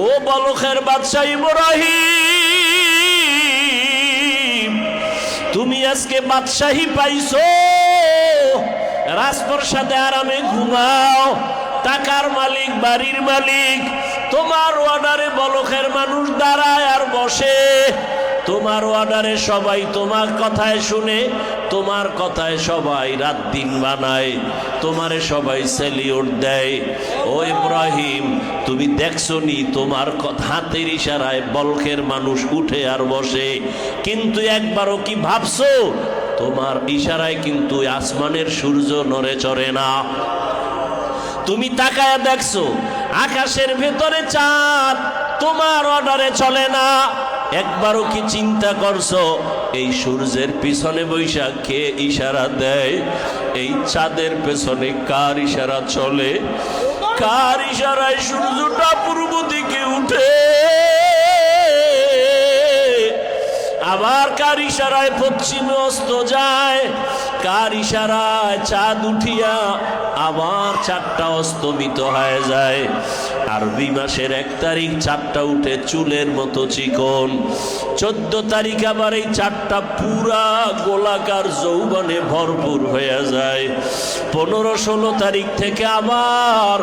ও বলখের বাদশা ইব্রাহিম, তুমি আজকে বাদশাহী পাইছো, রাজপ্রাসাদে আরামে ঘুমাও, টাকার মালিক, বাড়ির মালিক, তোমার অর্ডারে বলখের মানুষ দাঁড়ায় আর বসে, তোমার অর্ডারে সবাই তোমার কথায় শুনে, তোমার কথায় সবাই রাত দিন বানায়, তোমারে সবাই সেলিউট দেয়। ও ইব্রাহিম, তুমি দেখছো নি তোমার হাতের ইশারায় বলখের মানুষ উঠে আর বসে, কিন্তু একবারও কি ভাবছো তোমার ইশারায় কিন্তু আসমানের সূর্য নড়ে চড়ে না? তুমি তাকায় দেখছো আকাশের ভেতরে চাঁদ তোমার অর্ডারে চলে না? একবারও কি চিন্তা করছো এই সূর্যের পিছনে বৈশাখ কে ইশারা দেয়? এই চাঁদের পেছনে কার ইশারা চলে? কার ইশারায় সূর্যটা পূর্ব দিকে উঠে, আবার কার ইশারায় পশ্চিমে অস্ত যায়? কার ইশারায় চাঁদ উঠিয়া আবার চাঁদটা অস্তমিত হয়ে যায়? আরবি মাসের 1 তারিখ চাঁদটা উঠে চুলের মতো চিকন, 14 তারিখ আবার এই চাঁদটা পুরা গোলাকার যৌবনে ভরপুর হয়ে যায়, 15-16 তারিখ থেকে আবার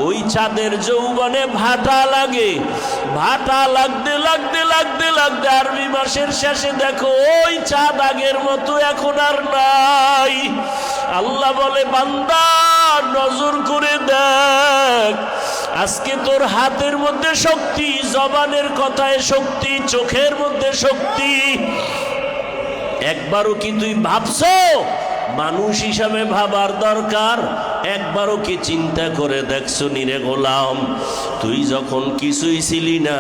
ওই চাঁদের যৌবনে ভাটা লাগে, ভাটা লাগতে লাগতে লাগতে লাগতে আরবি মাসের শেষে দেখো ওই চাঁদ আগের মতো এখন আর নাই। আল্লাহ বলে, বান্দা নজর করে দেখ, আজকে তোর হাতের মধ্যে শক্তি, জবানের কথায় শক্তি, চোখের মধ্যে শক্তি, একবারও কি তুই ভাবছো? মানুষ হিসাবে ভাবার দরকার। একবারও কি চিন্তা করে দেখছো নিরে গোলাম, তুই যখন কিছুই ছিলি না,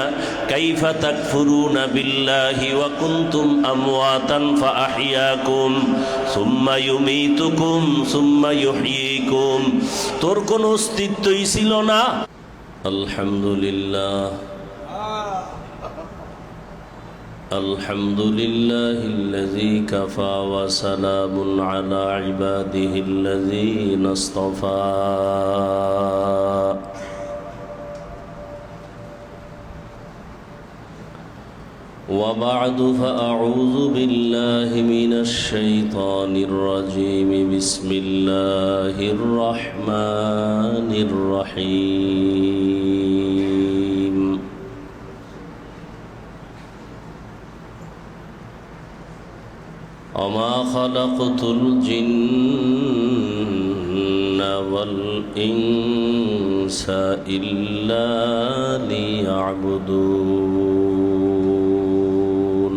কাইফা তাকফুরুনা বিল্লাহি ওয়া কুনতুম আমওয়াতান ফাআহইয়াকুম সুম্মা ইউমীতুকুম সুম্মা ইউহয়ীকুম, তোর কোনো অস্তিত্বই ছিল না। আলহামদুলিল্লাহ, আলহামদুলিল্লাহিল্লাযী কাফা ওয়া সালামুন আলা ইবাদিহিল্লাযীনা ইসতাফা। ওয়া বা'দু ফাআউযু বিল্লাহি মিনাশ শাইতানির রাজীম। বিসমিল্লাহির রাহমানির রহিম। وما خلقت الجن والإنس إلا ليعبدون.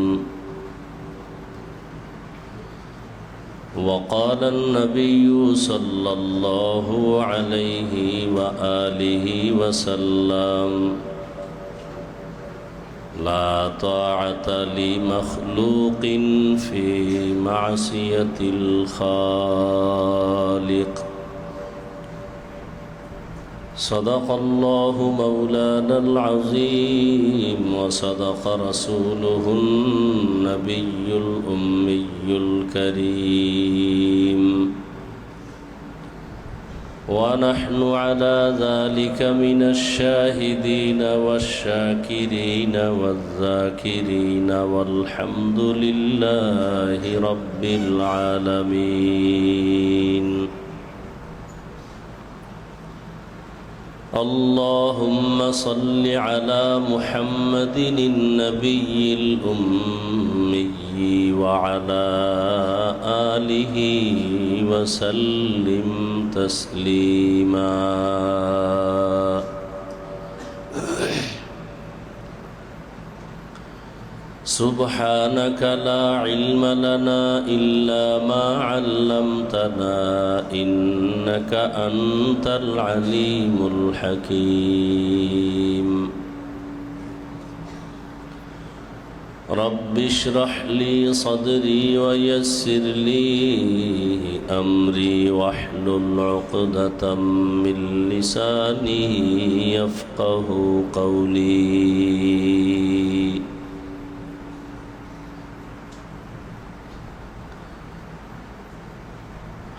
وقال النبي صلى الله عليه وآله وسلم: لا طاعة لمخلوق في معصية الخالق. صدق الله مولانا العظيم وصدق رسوله النبي الأمي الكريم، ونحن على ذلك من الشاهدين والشاكرين والذاكرين، والحمد لله رب العالمين. اللهم صل على محمد النبي الأمي وعلى آله وسلم تسليما. سبحانك لا علم لنا إلا ما علمتنا إنك أنت العليم الحكيم. رب اشرح لي صدري ويسر لي أمري واحلل عقدة من لساني يفقه قولي.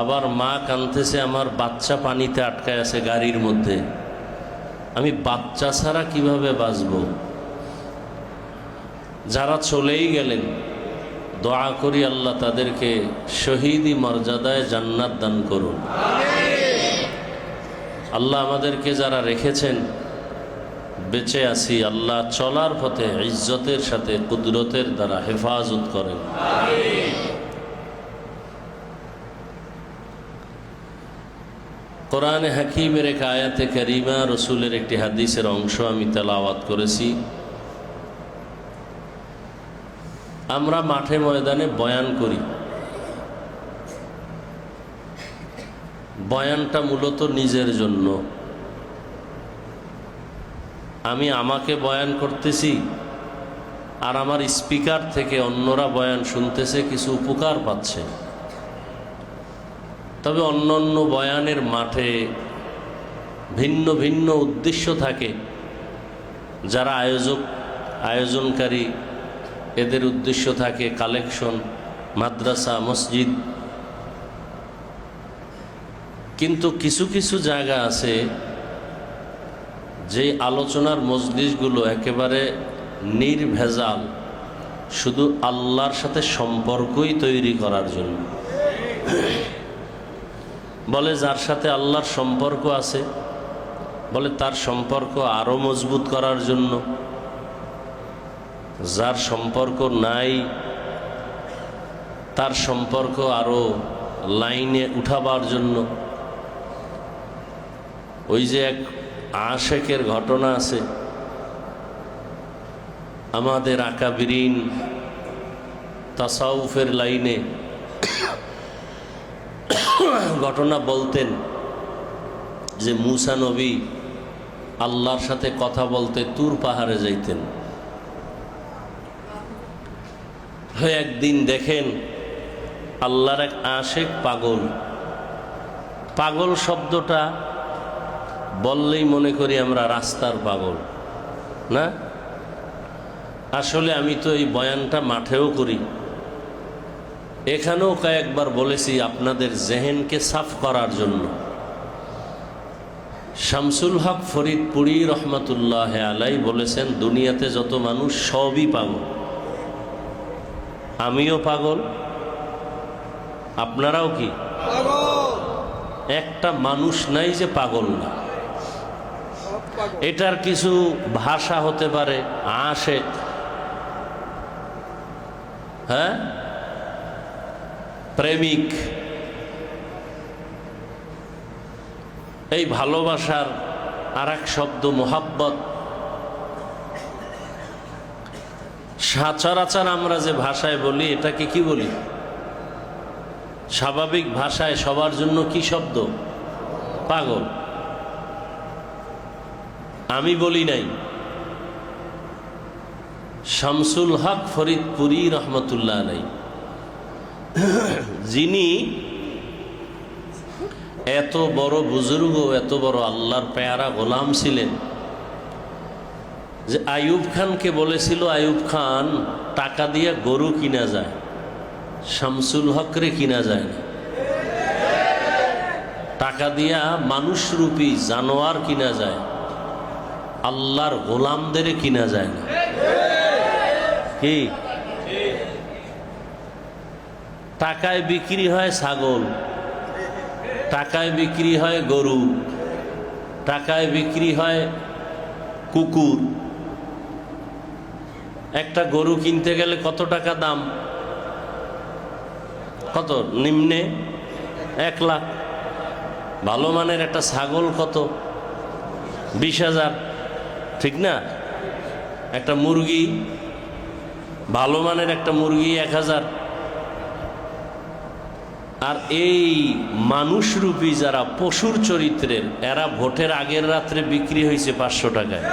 আবার মা কাঁদতেছে আমার বাচ্চা পানিতে আটকায় আছে গাড়ির মধ্যে, আমি বাচ্চা ছাড়া কিভাবে বাঁচব? যারা চলেই গেলেন দোয়া করি আল্লাহ তাদেরকে শহীদি মর্যাদায় জান্নাত দান করুন। আল্লাহ আমাদেরকে যারা রেখেছেন বেঁচে আছি, আল্লাহ চলার পথে ইজ্জতের সাথে কুদরতের দ্বারা হেফাজত করেন। কোরআনে হাকিমের এক আয়াতে কারিমা, রসুলের একটি হাদিসের অংশ আমি তেলাওয়াত করেছি। আমরা মাঠে ময়দানে বয়ান করি, বয়ানটা মূলত নিজের জন্য। আমি আমাকে বয়ান করতেছি আর আমার স্পিকার থেকে অন্যরা বয়ান শুনতেছে, কিছু উপকার পাচ্ছে। তবে অন্য অন্য বয়ানের মাঠে ভিন্ন ভিন্ন উদ্দেশ্য থাকে। যারা আয়োজনকারী এদের উদ্দেশ্য থাকে কালেকশন, মাদ্রাসা, মসজিদ। কিন্তু কিছু কিছু জায়গা আছে যে আলোচনার মজলিসগুলো একেবারে নির্ভেজাল, শুধু আল্লাহর সাথে সম্পর্কই তৈরি করার জন্য। বলে যার সাথে আল্লাহর সম্পর্ক আছে, বলে তার সম্পর্ক আরো মজবুত করার জন্য। যার সম্পর্ক নাই তার সম্পর্ক আরো লাইনে উঠাবার জন্য। ওই যে এক আশেকের ঘটনা আছে, আমাদের আকাবিরিন তাসাউফের লাইনে ঘটনা বলতেন যে মুসা নবী আল্লাহর সাথে কথা বলতে তুর পাহাড়ে যাইতেন। একদিন দেখেন আল্লাহর এক আশেক পাগল। পাগল শব্দটা বললেই মনে করি আমরা রাস্তার পাগল, না? আসলে আমি তো এই বয়ানটা মাঠেও করি, এখানেও কয়েকবার বলেছি আপনাদের জেহেনকে সাফ করার জন্য। শামসুল হক ফরিদপুরি রহমতুল্লাহ আলাই বলেছেন, দুনিয়াতে যত মানুষ সবই পাগল। আমিও পাগল, আপনারাও কি? একটা মানুষ নাই যে পাগল না। এটার কিছু ভাষা হতে পারে আশেক, হ্যাঁ, প্রেমিক। এই ভালোবাসার আর এক শব্দ মোহাব্বত। সচরাচর আমরা যে ভাষায় বলি এটাকে কি বলি? স্বাভাবিক ভাষায় সবার জন্য কি শব্দ? পাগল। আমি বলি নাই, শামসুল হক ফরিদপুরি রহমতুল্লাহ আলাই, যিনি এত বড় বুজুর্গ, এত বড় আল্লাহর পেয়ারা গোলাম ছিলেন, যে আইয়ুব খানকে বলেছিল আইয়ুব খান টাকা দিয়ে গরু কিনা যায়, শামসুল হকরে কিনা যায় না। টাকা দিয়া মানুষরূপী জানোয়ার কিনা যায়, আল্লাহর গোলামদের কিনা যায় না। কি টাকায় বিক্রি হয় ছাগল, টাকায় বিক্রি হয় গরু, টাকায় বিক্রি হয় কুকুর। একটা গরু কিনতে গেলে কত টাকা দাম? কত? নিম্নে 1 লাখ। ভালো মানের একটা ছাগল কত? 20,000, ঠিক না? একটা মুরগি, ভালো মানের একটা মুরগি 1000। আর এই মানুষরূপী যারা পশুর চরিত্রের, এরা ভোটের আগের রাত্রে বিক্রি হয়েছে 500 টাকায়।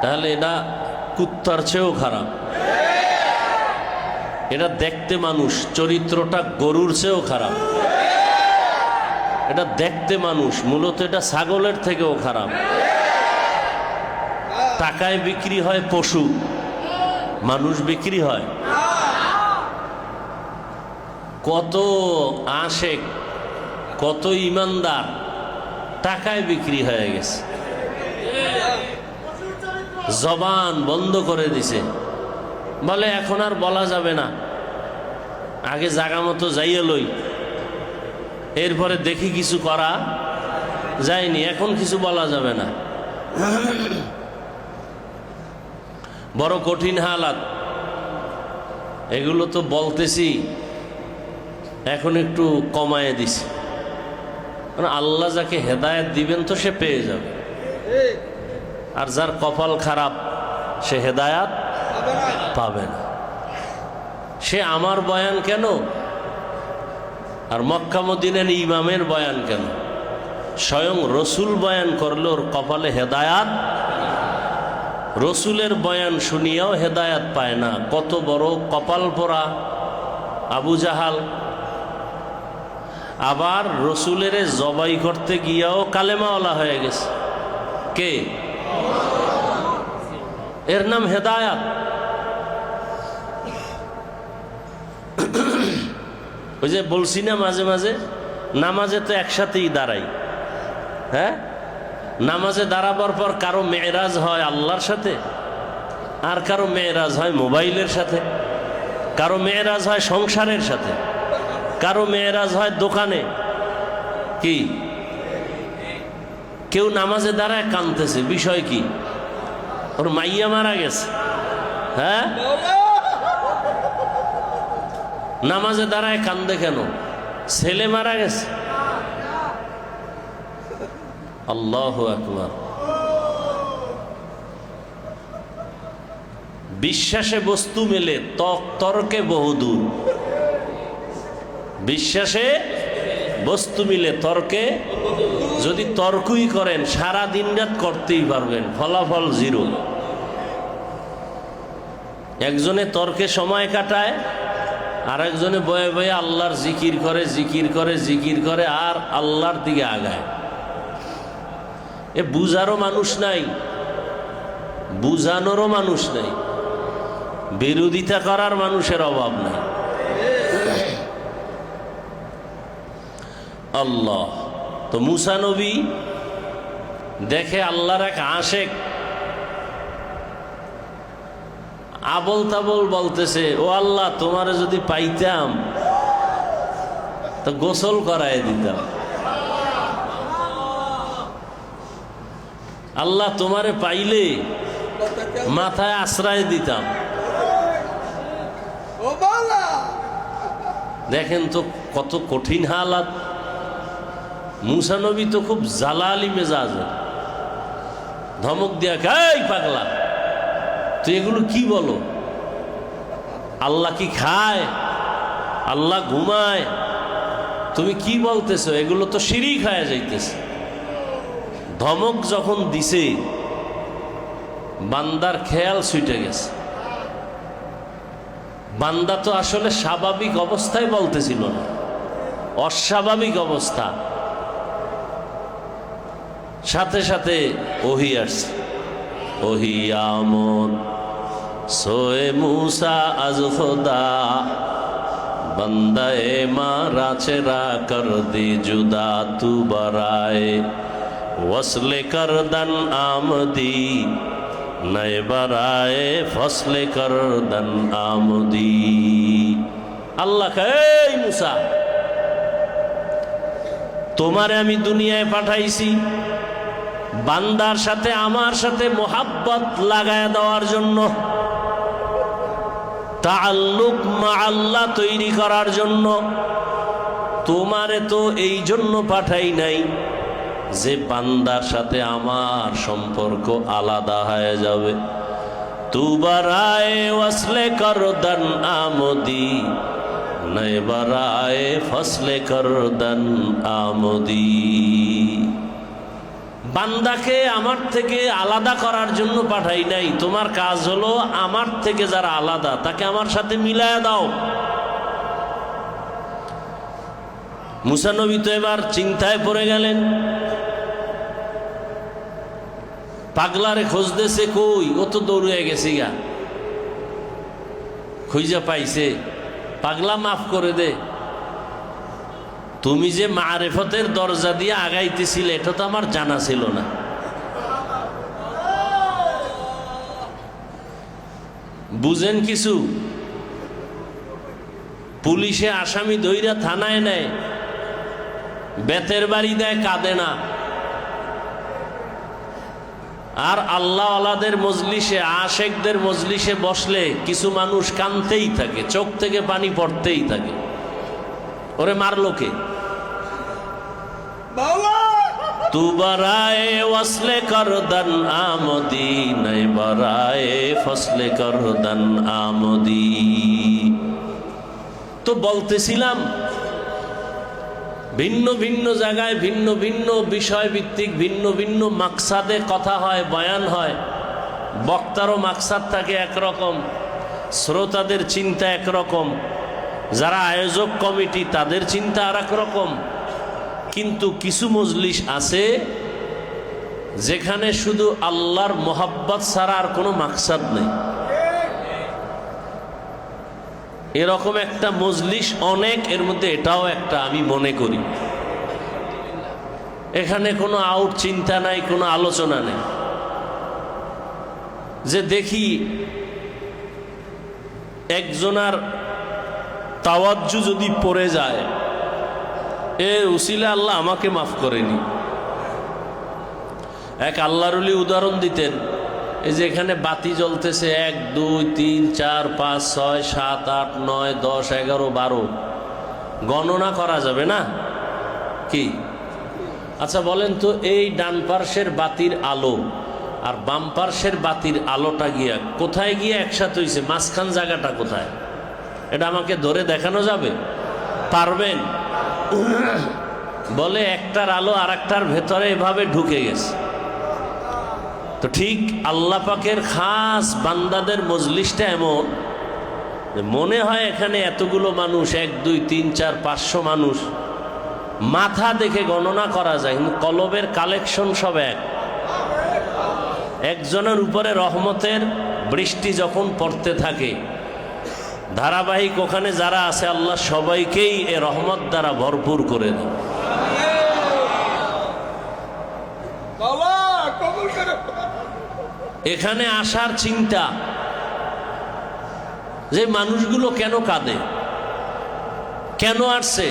তাহলে এটা কুত্তার চেয়েও খারাপ। এটা দেখতে মানুষ, চরিত্রটা গরুর চেয়েও খারাপ। এটা দেখতে মানুষ, মূলত এটা ছাগলের থেকেও খারাপ। টাকায় বিক্রি হয় পশু, মানুষ বিক্রি হয়। কত আশেক, কত ইমানদার টাকায় বিক্রি হয়ে গেছে, জবান বন্ধ করে দিছে, বলে এখন আর বলা যাবে না, আগে জাগা মতো যাইয়ে লই, এরপরে দেখি কিছু করা যায়নি, এখন কিছু বলা যাবে না। বড় কঠিন হালাত, এগুলো তো বলতেছি, এখন একটু কমায় দিছি, কারণ আল্লাহ যাকে হেদায়েত দিবেন তো সে পেয়ে যাবে, আর যার কপাল খারাপ সে হেদায়েত পাবে না। সে আমার বয়ান কেন আর মক্কা মদিনার ইমামের বয়ান কেন, স্বয়ং রসুল বয়ান করলে ওর কপালে হেদায়াত, রসুলের বয়ান শুনিয়াও হেদায়াত পায় না। কত বড় কপাল পোড়া আবু জাহাল, আবার রসুলের জবাই করতে গিয়াও কালেমাওয়ালা হয়ে গেছে। কে? এর নাম হেদায়াত। ওই যে বলছি না মাঝে মাঝে নামাজে তো একসাথেই দাঁড়াই, হ্যাঁ, নামাজে দাঁড়াবার পর কারো মেরাজ হয় আল্লাহর সাথে, আর কারো মেরাজ হয় মোবাইলের সাথে, কারো মেরাজ হয় সংসারের সাথে, কারো মেরাজ হয় দোকানে। কি কেউ নামাজে দাঁড়ায় কাঁদতেছে, বিষয় কি? ওর মাইয়া মারা গেছে, হ্যাঁ, নামাজে দাঁড়ায় কান্দে কেন? ছেলে মারা গেছে। আল্লাহু আকবার। বিশ্বাসে বস্তু মেলে, তর্কে বহুদূর। বিশ্বাসে বস্তু মিলে, তর্কে যদি তর্কই করেন সারা দিন রাত করতেই পারবেন, ফলাফল জিরো। একজনে তর্কে সময় কাটায়, আর একজনে বয়ে বয়ে আল্লাহর জিকির করে, জিকির করে, জিকির করে, আর আল্লাহর দিকে আগায়। এ বুঝারও মানুষ নাই, বুঝানোরও মানুষ নাই, বিরোধিতা করার মানুষের অভাব নাই। আল্লাহ তো মুসা নবী দেখে আল্লাহর এক আশেক আবল তাবল বলতেছে, ও আল্লাহ তোমারে যদি পাইতাম তো গোসল করায় দিতাম, আল্লাহ তোমারে পাইলে মাথায় আশ্রয় দিতাম। দেখেন তো কত কঠিন হালাত। মুসা নবী তো খুব জালালি মেজাজ, ধমক দিয়া এই পাগলা তুই এগুলো কি বলো? আল্লাহ কি খায়? আল্লাহ ঘুমায়? তুমি কি বলতেছো? এগুলো তো শিরিক হয়ে যাইতেছে। ধমক যখন দিছে বান্দার খেয়াল ছুটে গেছে। বান্দা তো আসলে স্বাভাবিক অবস্থায় বলতেছিল না, অস্বাভাবিক অবস্থা। সাথে সাথে ওহী আসছে, ওহী আমন সোয়ে মুসা আজ খোদা বন্দায়ে মারা চেরা কর দি জুদা তু বরায়ে ওসলে করদন আমদি নয়ে বরায়ে ফসলে করদন আমদি। আল্লাহ এই মুসা, তোমারে আমি দুনিয়ায় পাঠাইছি বান্দার সাথে আমার সাথে মোহাব্বত লাগায় দেওয়ার জন্য, তাআল্লুক মা আল্লাহ তৈরি করার জন্য। তোমারে তো এই জন্য পাঠাই নাই যে বান্দার সাথে আমার সম্পর্ক আলাদা হয়ে যাবে। তু বারায়ে ওয়াসলে করদন আমদি নয়ে বারায়ে ফসলে করদন আমদি। বান্দাকে আমার থেকে আলাদা করার জন্য পাঠাই নাই, তোমার কাজ হলো আমার থেকে যারা আলাদা তাকে আমার সাথে মিলায়া দাও। মুসা নবী তো এবার চিন্তায় পড়ে গেলেন, পাগলারে খুঁজতেছে, কই ও তো দৌড়ে গেছি গা। খুঁজা পাইছে, পাগলা মাফ করে দে, তুমি যে মারেফতের দরজা দিয়ে আগাইতেছিলে এটা তো আমার জানা ছিল না। বুঝেন কিছু? পুলিশে আসামি ধইরা থানায় নেয়, বেতের বাড়ি দেয়, কাঁদে না। আর আল্লাহ আলাদের মজলিসে, আশেকদের মজলিসে বসলে কিছু মানুষ কাঁদতেই থাকে, চোখ থেকে পানি পড়তেই থাকে। ওরে মারলো কে? তু বরায়ে ওয়াসলে করদান আমদি, নাই বরায়ে ফসলে করদান আমদি। তো বলতেছিলাম ভিন্ন ভিন্ন জায়গায় ভিন্ন ভিন্ন বিষয় ভিত্তিক ভিন্ন ভিন্ন মাকসাদে কথা হয়, বয়ান হয়। বক্তারও মাকসাদ থাকে একরকম, শ্রোতাদের চিন্তা একরকম, যারা আয়োজক কমিটি তাদের চিন্তা আর এক রকম। কিন্তু কিছু মজলিস আছে যেখানে শুধু আল্লাহর মোহাব্বত ছাড়া আর কোনো মাকসাদ নেই। এরকম একটা মজলিস অনেক, এর মধ্যে এটাও একটা আমি মনে করি। এখানে কোনো আউট চিন্তা নাই, কোনো আলোচনা নেই। যে দেখি একজনার তাওয়াজ্জু যদি পড়ে যায়, এ উসিলা আল্লাহ আমাকে মাফ করেনি। এক আল্লাহর ওলি উদাহরণ দিতেন, এই যে এখানে বাতি জ্বলতেছে 1 2 3 4 5 6 7 8 9 10 11 12, গণনা করা যাবে না কি? আচ্ছা বলেন তো, এই ডান পার্শ্বের বাতির আলো আর বাম পার্শ্বের বাতির আলোটা গিয়া কোথায় গিয়ে একসাথে হয়েছে? মাঝখান জায়গাটা কোথায়? এটা আমাকে ধরে দেখানো যাবে? পারবেন? বলে একটার আলো আর একটার ভেতরে এভাবে ঢুকে গেছে। তো ঠিক আল্লাহ পাকের খাস বান্দাদের মজলিসটা এমন, মনে হয় এখানে এতগুলো মানুষ, 1 2 3 4 500 মানুষ, মাথা দেখে গণনা করা যায়, কিন্তু কলবের কালেকশন সব এক। একজনের উপরে রহমতের বৃষ্টি যখন পড়তে থাকে ধারাবাহিক, ওখানে যারা আছে আল্লাহ সবাইকেই এ রহমত দ্বারা ভরপুর করে দেয়। এখানে আসার চিন্তা যে মানুষগুলো কেন কাঁদে, কেন আসছে,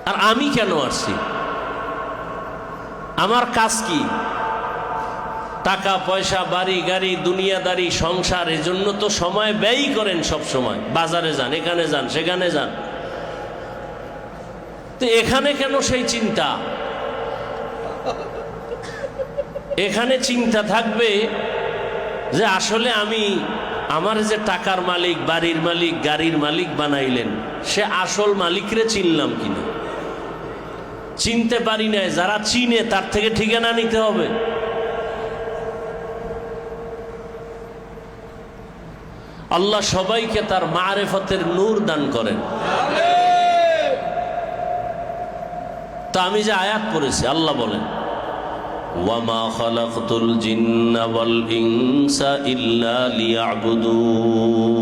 আর আমি কেন আসছি, আমার কাজ কি? টাকা পয়সা, বাড়ি গাড়ি, দুনিয়াদারি, সংসার, এজন্য তো সময় ব্যয় করেন সব সময়। বাজারে যান, এখানে যান, সেখানে যান। তো এখানে কেন সেই চিন্তা? এখানে চিন্তা থাকবে যে আসলে আমি, আমার যে টাকার মালিক, বাড়ির মালিক, গাড়ির মালিক বানাইলেন, সে আসল মালিকরে চিনলাম কিনা? চিনতে পারি নাই। যারা চিনে তার থেকে ঠিকানা নিতে হবে। আল্লাহ সবাইকে তার মারেফতের নূর দান করেন। তা আমি যে আয়াত পড়েছি, আল্লাহ বলেন ওয়ামা খালাকতুল জিন্না ওয়াল ইনসা ইল্লা লিয়াবুদুন।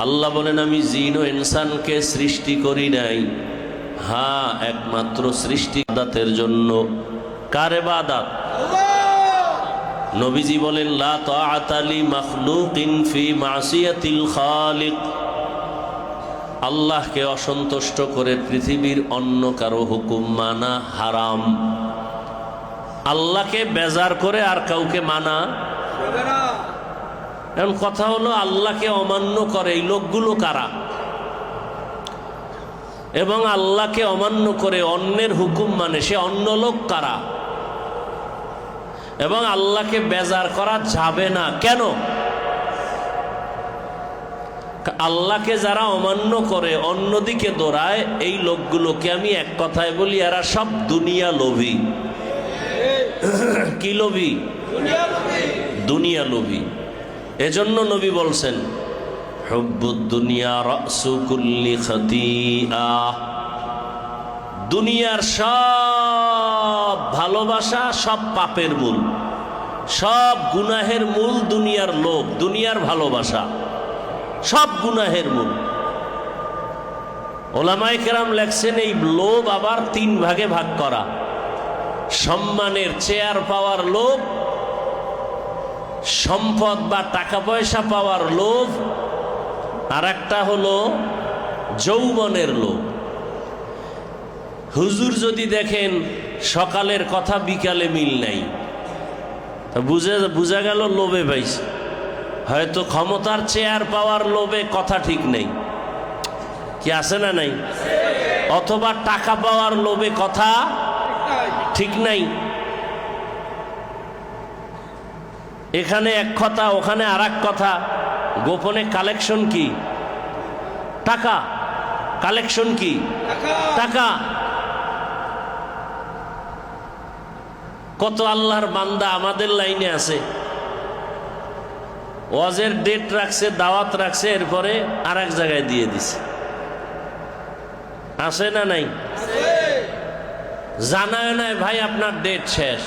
আল্লাহ বলেন আমি জিন ও ইনসানকে সৃষ্টি করি নাই, হ্যাঁ একমাত্র সৃষ্টি ইবাদতের জন্য। কার ইবাদত? নবীজি বলেন লা তাআতা লি মাখলুকিন ফি মাসিয়াতিল খালিক। আল্লাহকে অসন্তুষ্ট করে পৃথিবীর অন্য কারো হুকুম মানা হারাম। আল্লাহকে বেজার করে আর কাউকে মানা যাবে না। এখন কথা হলো, আল্লাহকে অমান্য করে এই লোকগুলো কারা? এবং আল্লাহকে অমান্য করে অন্যের হুকুম মানে সে অন্য লোক কারা? এবং আল্লাহকে বেজার করা যাবে না কেন? আল্লাহকে যারা অমান্য করে অন্যদিকে দৌড়ায়, এই লোকগুলোকে আমি এক কথায় বলি, এরা সব দুনিয়া লোভী। কি লোভী? দুনিয়া লোভী। এজন্য নবী বলছেন হুব্বুদ দুনিয়া রাসু কুল্লি খাতিআ। দুনিয়ার সব ভালোবাসা সব পাপের মূল, সব গুনাহের মূল দুনিয়ার লোভ, দুনিয়ার ভালোবাসা সব গুনাহের মূল। ওলামায়ে কেরাম লেখছেন এই লোভ আবার 3 ভাগে ভাগ করা। সম্মানের চেয়ার পাওয়ার লোভ, সম্পদ বা টাকা পয়সা পাওয়ার লোভ, আর একটা হলো যৌবনের লোভ। হুজুর যদি দেখেন সকালের কথা বিকালে মিল নাই, বুঝা গেল লোভে পাইছে। হয়তো ক্ষমতার চেয়ার পাওয়ার লোভে কথা ঠিক নেই, কি আছে না নাই? অথবা টাকা পাওয়ার লোভে কথা ঠিক নাই। এখানে এক কথা, ওখানে আর এক কথা। গোপনে কালেকশন কি? টাকা। কালেকশন কি? টাকা। কত আল্লাহর বান্দা আমাদের লাইনে আছে, ওয়াজের ডেট রাখছে, দাওয়াত রাখছে, এরপরে আর এক জায়গায় দিয়ে দিছে। আছে না নাই? জানায় নাই ভাই আপনার ডেট শেষ,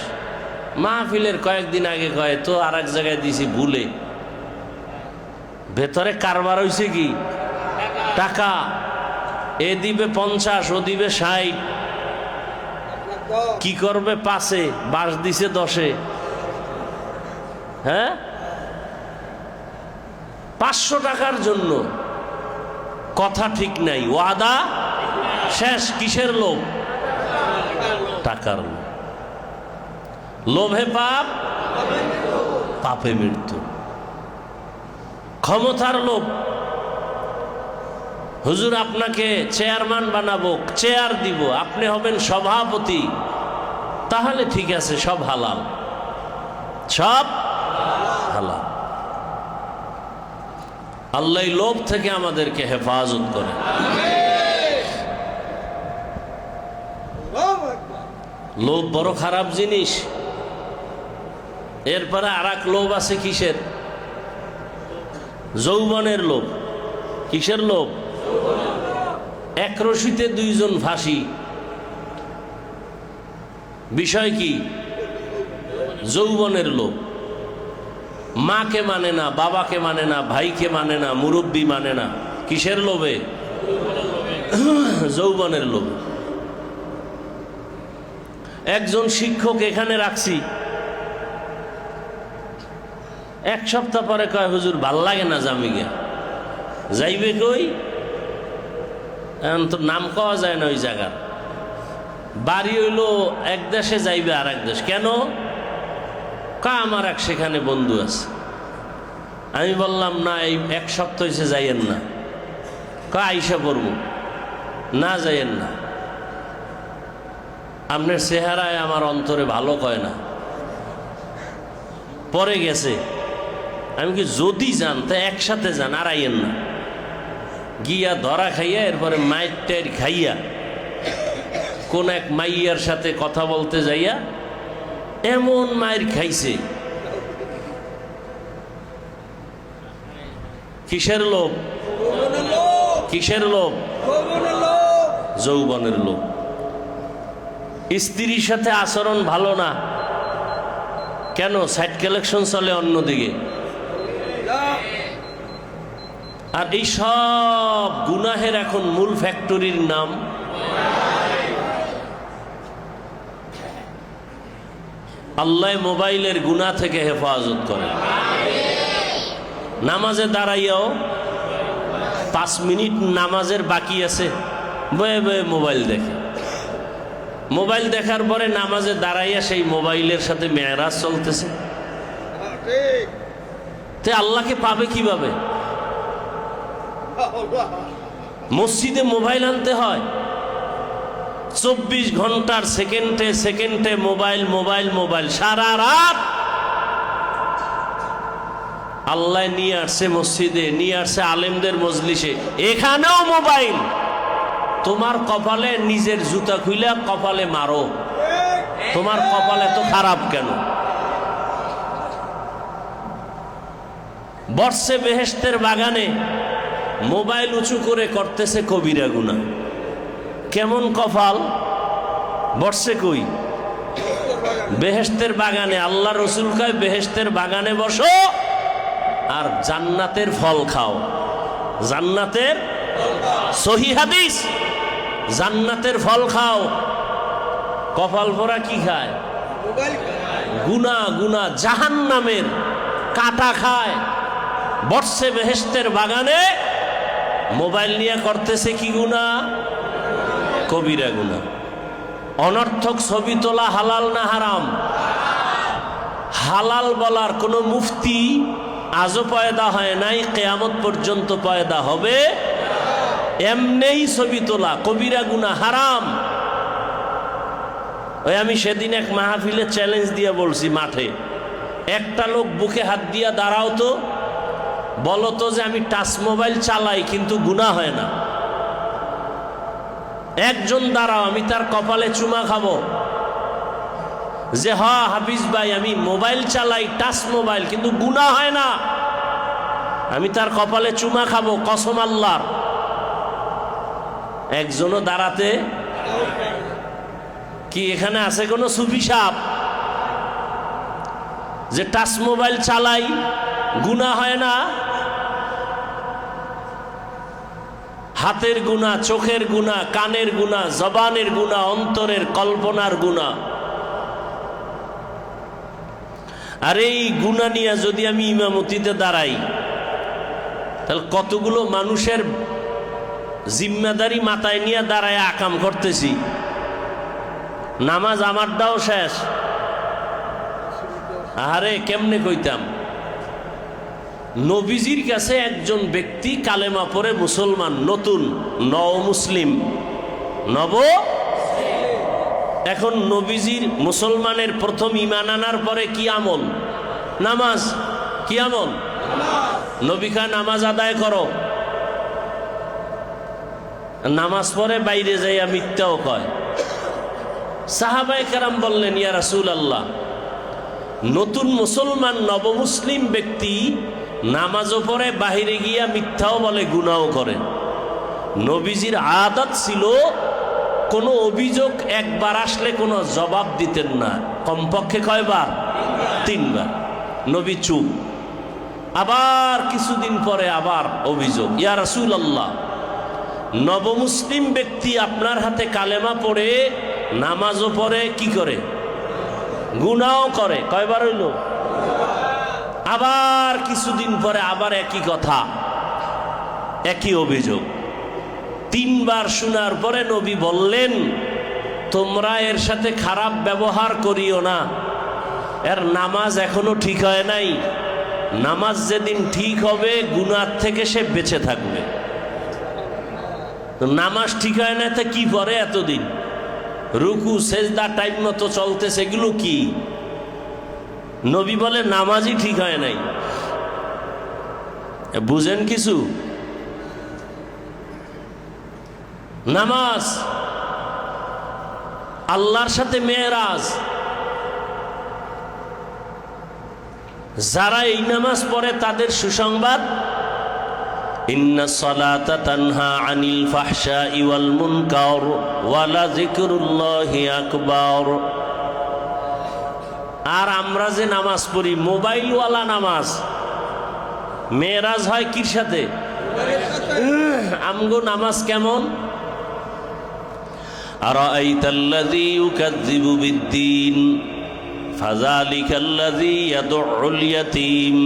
মাহফিলের কয়েকদিন আগে কয় তো আর এক জায়গায় দিছি ভুলে। ভেতরে কারবার হইছে কি? টাকা। এ দিবে 50, ও দিবে 60, কি করবে 5-এ, বাস দিছে 10-এ। হ্যাঁ, 500 টাকার জন্য কথা ঠিক নাই, ওয়াদা শেষ। কিসের লোভ? টাকার লোভ। লোভে পাপ, পাপে মৃত্যু। ক্ষমতার লোভ। হুজুর আপনাকে চেয়ারম্যান বানাবো, চেয়ার দিব, আপনি হবেন সভাপতি, তাহলে ঠিক আছে, সব হালাল, সব হালাল। আল্লাহ লোভ থেকে আমাদেরকে হেফাজত করে। লোভ বড় খারাপ জিনিস। এরপরে আর এক লোভ আছে, কিসের? যৌবনের লোভ। কিসের লোভ? এক রশিতে 2 জন ফাঁসি। বিষয় কি? যৌবনের লোভ। মাকে মানে না, বাবাকে মানে না, ভাইকে মানে না, মুরব্বী মানে না। কিসের লোভে? যৌবনের লোভ। একজন শিক্ষক এখানে রাখছি, 1 সপ্তাহ পরে কয় হুজুর ভাল লাগে না, জামিগে যাইবে কই? এখন তো নাম পাওয়া যায় না ওই জায়গার। বাড়ি হইল এক দেশে, যাইবে আর এক দেশ। কেন? আমার এক সেখানে বন্ধু আছে। আমি বললাম না, এই 1 সপ্তাহ হয়েছে, যাইয়েন না। আইসা পড়ব না, যাইয়েন না, আপনার চেহারায় আমার অন্তরে ভালো কয় না। পরে গেছে, আমি কি যদি যান তা একসাথে যান, আর আইয়েন না। গিয়া ধরা খাইয়া, এরপরে মায়ের টাইর খাইয়া, কোন এক মাইয়ার সাথে কথা বলতে যাইয়া এমন মায়ের খাইছে। কিসের লোভ? কিসের লোভ? যৌবনের লোভ। স্ত্রীর সাথে আচরণ ভালো না, কেন? সাইড কালেকশন চলে অন্যদিকে। আর এই সব গুনাহের এখন মূল ফ্যাক্টরির নাম আল্লাহ। মোবাইলের গুনাহ থেকে হেফাজত করে। নামাজে দাঁড়াইয়াও 5 মিনিট নামাজের বাকি আছে, বয়ে বয়ে মোবাইল দেখে। মোবাইল দেখার পরে নামাজে দাঁড়াইয়া সেই মোবাইলের সাথে মেরাজ চলতেছে। তে আল্লাহকে পাবে কিভাবে? মসজিদে মোবাইল আনতে হয়, 24 ঘন্টার সেকেন্ডে সেকেন্ডে মোবাইল মোবাইল মোবাইল, সারা রাত। আল্লাহ নিয়ে আসছে মসজিদে, নিয়ে আসছে আলেমদের মজলিসে, এখানেও মোবাইল। তোমার কপালে নিজের জুতা খুইলা কপালে মারো, তোমার কপালে তো খারাপ কেন? বর্ষে বেহেশতের বাগানে মোবাইল উঁচু করে করতেছে কবিরা গুনাহ। কেমন কপাল! বর্ষে কই? বেহেশতের বাগানে। আল্লাহ রসুল কয় বেহেশতের বাগানে বসো আর জান্নাতের ফল খাও। জান্নাতের সহিহ হাদিস। জান্নাতের ফল খাও, কপাল পরা কি খায়? গুনাহ। গুনাহ জাহান্নামের কাটা খায়। বর্ষে বেহেশতের বাগানে মোবাইল নিয়ে করতেছে কি গুনাহ? কবিরা গুনাহ। অনর্থক ছবি তোলা হালাল না হারাম? হালাল বলার কোনো মুফতি আজও পয়দা হয় নাই, কিয়ামত পর্যন্ত পয়দা হবে। এমনেই ছবি তোলা কবিরা গুনাহ, হারাম। ওই আমি সেদিন এক মাহফিলে চ্যালেঞ্জ দিয়ে বলছি, মাঠে একটা লোক বুকে হাত দিয়া দাঁড়াও তো, বলো তো যে আমি টাচ মোবাইল চালাই কিন্তু গুনাহ হয় না। একজন দাঁড়াও, আমি তার কপালে চুমা খাবো যে হাফিজ ভাই আমি মোবাইল চালাই, টাচ মোবাইল, কিন্তু গুনাহ হয় না। আমি তার কপালে চুমা খাবো কসম আল্লাহর। একজনও দাঁড়াতে কি এখানে আছে কোনো সুফি সাহেব যে টাচ মোবাইল চালাই গুনাহ হয় না? হাতের গুনাহ, চোখের গুনাহ, কানের গুনাহ, জবানের গুনাহ, অন্তরের কল্পনার গুনাহ। আর এই গুনাহ নিয়ে যদি আমি ইমামতিতে দাঁড়াই, তাহলে কতগুলো মানুষের জিম্মেদারি মাথায় নিয়ে দাঁড়ায় আকাম করতেছি। নামাজ আমারটাও শেষ। আরে কেমনে কইতাম, নবীজির কাছে একজন ব্যক্তি কালেমা পড়ে মুসলমান, নতুন নও মুসলিম, নব। এখন নবীজির মুসলমানের প্রথম ঈমান আনার পরে কি আমল? নামাজ। কি আমল? নবী কয় নামাজ আদায় করো। নামাজ পড়ে বাইরে যাইয়া মিথ্যাও কয়। সাহাবায়ে কেরাম বললেন, ইয়া রাসূলুল্লাহ, নতুন মুসলমান নবমুসলিম ব্যক্তি নামাজও পড়ে, বাহিরে গিয়া মিথ্যাও বলে, গুনাহও করে। নবীজির আদত ছিল কোনো অভিযোগ একবার আসলে কোনো জবাব দিতেন না, কমপক্ষে কয়বার? 3 বার। নবী চুপ। আবার কিছুদিন পরে আবার অভিযোগ, ইয়া রাসূলুল্লাহ, নবমুসলিম ব্যক্তি আপনার হাতে কালেমা পড়ে নামাজও পড়ে, কি করে? গুনাহও করে। কয়বার হইল? আবার কিছুদিন পরে আবার একই কথা, একই অভিযোগ। 3 বার শোনার পরে নবী বললেন, তোমরা এর সাথে খারাপ ব্যবহার করিও না, এর নামাজ এখনো ঠিক হয় নাই। নামাজ যেদিন ঠিক হবে গুনাহ থেকে সে বেঁচে থাকবে। নামাজ ঠিক হয় না তা কি পরে এতদিন? রুকু সেজদা টাইম মতো চলতেছে, এগুলো কি? নবী বলে নামাজই ঠিক হয় নাই। বুঝেন কিছু? নামাজ আল্লাহর সাথে মেরাজ। যারা এই নামাজ পড়ে তাদের সুসংবাদ, ইন্নাস সালাতা তানহা আনিল ফাহশাই ওয়াল মুনকার ওয়া লাযিকরুল্লাহি আকবার। আর আমরা যে নামাজ পড়ি মোবাইলওয়ালা নামাজ, মেরাজ হয় কির সাথে? আমগো নামাজ কেমন? আরাআইতাল্লাযী ইউকাযযিবু বিদ্দীন ফাযালিকাল্লাযী ইয়াদউল ইয়াতীম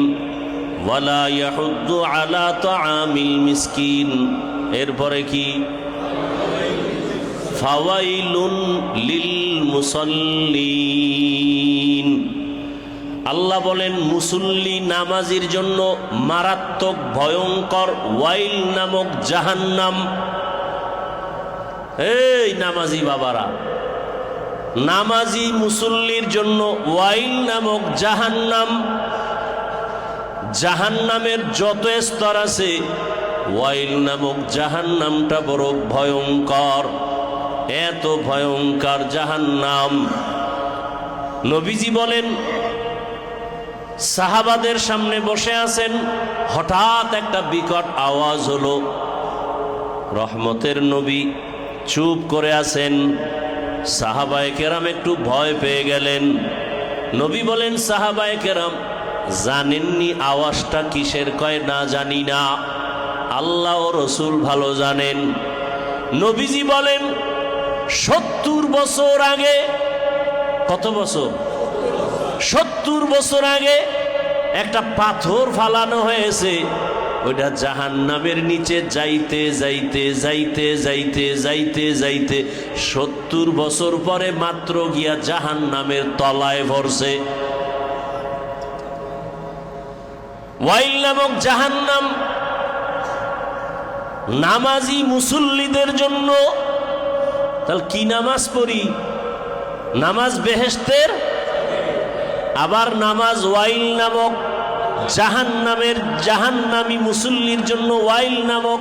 ওয়ালা ইয়াহুদ্দু আলা তাআমিল মিসকিন। এরপরে কি? ফাওয়াইলুন লিল মুসাল্লিন। আল্লাহ বলেন মুসল্লি নামাজির জন্য মারাত্মক ভয়ঙ্কর ওয়াইল নামক জাহান্নাম। এই নামাজি বাবারা, নামাজি মুসল্লির জন্য ওয়াইল নামক জাহান্নাম। জাহান্নামের যত স্তর আছে, ওয়াইল নামক জাহান্নামটা বড় ভয়ঙ্কর। এত ভয়ঙ্কর জাহান্নাম। নবীজি বলেন, সাহাবাদের সামনে বসে আছেন, হঠাৎ একটা বিকট আওয়াজ হলো। রহমতের নবী চুপ করে আছেন। সাহাবায়ে কেরাম একটু ভয় পেয়ে গেলেন। নবী বলেন, সাহাবায়ে কেরাম জানেননি আওয়াজটা কিসের? কয় না জানি না। আল্লাহ ও রসুল ভালো জানেন। নবীজি বলেন 70 বছর আগে, কত বছর? 70 বছর আগে একটা পাথর ফালানো হয়েছে, ওইটা জাহান্নামের নিচে যাইতে যাইতে যাইতে যাইতে যাইতে যাইতে 70 বছর পরে মাত্র গিয়া জাহান্নামের তলায় ভরছে। ওয়াইল নামক জাহান্নাম নামাজি মুসল্লিদের জন্য। তাহলে কি নামাজ পড়ি? নামাজ বেহেশতের, আবার নামাজ ওয়াইল নামক জাহান্নামের, জাহান্নামী মুসল্লির জন্য ওয়াইল নামক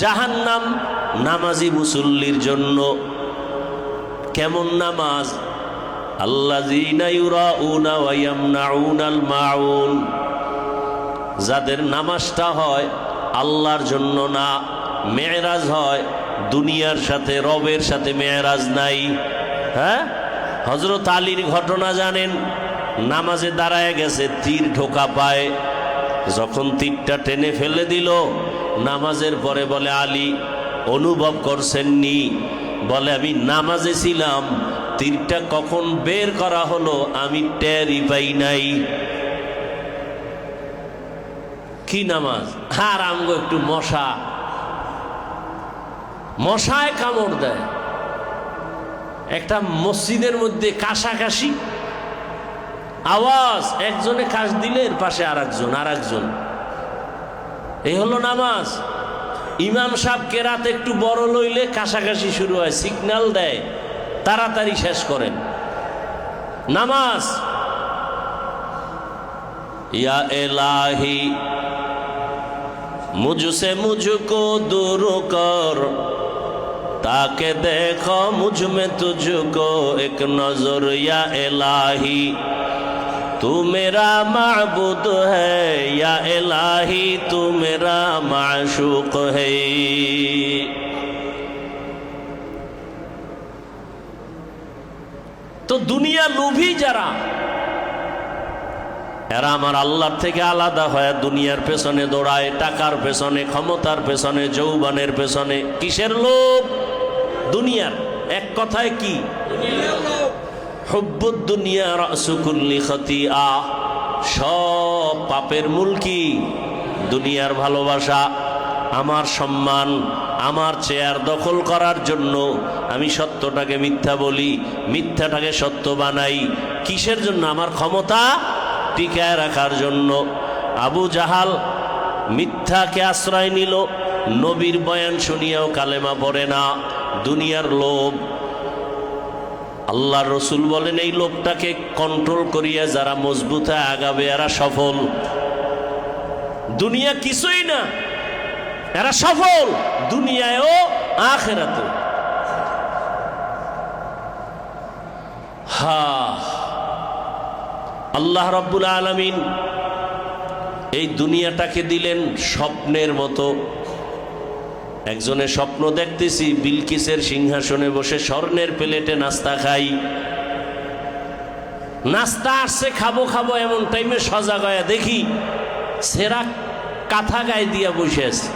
জাহান্নাম নামাজি মুসল্লির জন্য। কেমন নামাজ? আল্লাযীনা ইউরাউনা ওয়া ইয়ামনাউনাল মাউন, যাদের নামাজটা হয় আল্লাহর জন্য না, মেরাজ হয় দুনিয়ার সাথে, রবের সাথে মেরাজ নাই। হ্যাঁ, হযরত আলীর ঘটনা জানেন, নামাজে দাঁড়ায় গেছে, তীর ঢোকা পায়, যখন তীরটা টেনে ফেলে দিল, নামাজের পরে বলে আলী অনুভব করছেননি? বলে আমি নামাজে ছিলাম, তীরটা কখন বের করা হলো আমি টেরই পাই নাই। কি নামাজ? আর আমগো একটু মশায় কামড় দেয়। একটা মসজিদের মধ্যে কাশাকাশি আওয়াজ, একজনে কাশ দিলে এর পাশে আর একজন। এই হলো নামাজ। ইমাম সাহেব কেরাত একটু বড় লইলে কাশাকাশি শুরু হয়, সিগন্যাল দেয় তাড়াতাড়ি শেষ করেন নামাজ। ইয়া ইলাহি মুঝসে মুঝকো দূর কর, তাকে দেখো মুঝ में तुझको एक नजर, या इलाही तू मेरा माबूद है, या इलाही तू मेरा माशूक है। তো দুনিয়া লোভী যারা, এরা আমার আল্লাহর থেকে আলাদা হয়ে দুনিয়ার পেছনে দৌড়ায়, টাকার পেছনে, ক্ষমতার পেছনে, যৌবনের পেছনে। কিসের লোভ? দুনিয়ার। এক কথায় কি? হুব্বুদ দুনিয়া রাসু কুল্লি খতিয়া, সব পাপের মূল কি? দুনিয়ার ভালোবাসা। আমার সম্মান, আমার চেয়ার দখল করার জন্য আমি সত্যটাকে মিথ্যা বলি, মিথ্যাটাকে সত্য বানাই। কিসের জন্য? আমার ক্ষমতা টিকায় রাখার জন্য। আবু জাহাল মিথ্যাকে আশ্রয় নিল, নবীর বয়ান শুনিয়াও কালেমা পড়ে না। দুনিয়ার লোভ। আল্লাহর রসুল বলেন এই লোভটাকে কন্ট্রোল করিয়া যারা মজবুত হয়ে আগাবে এরা সফল। দুনিয়া কিছুই না, এরা সফল দুনিয়ায়ও আখিরাতেও। আল্লাহ রাব্বুল আলামিন এই দুনিয়াটাকে দিলেন স্বপ্নের মতো। একজনের স্বপ্ন দেখতেছি বিলকিসের সিংহাসনে বসে স্বর্ণের প্লেটে নাস্তা খাই। নাস্তা আসছে, খাবো খাবো, এমন টাইমে সজাগ হয়ে দেখি সেরা কাঁথা গায়ে দিয়া বসে আছে।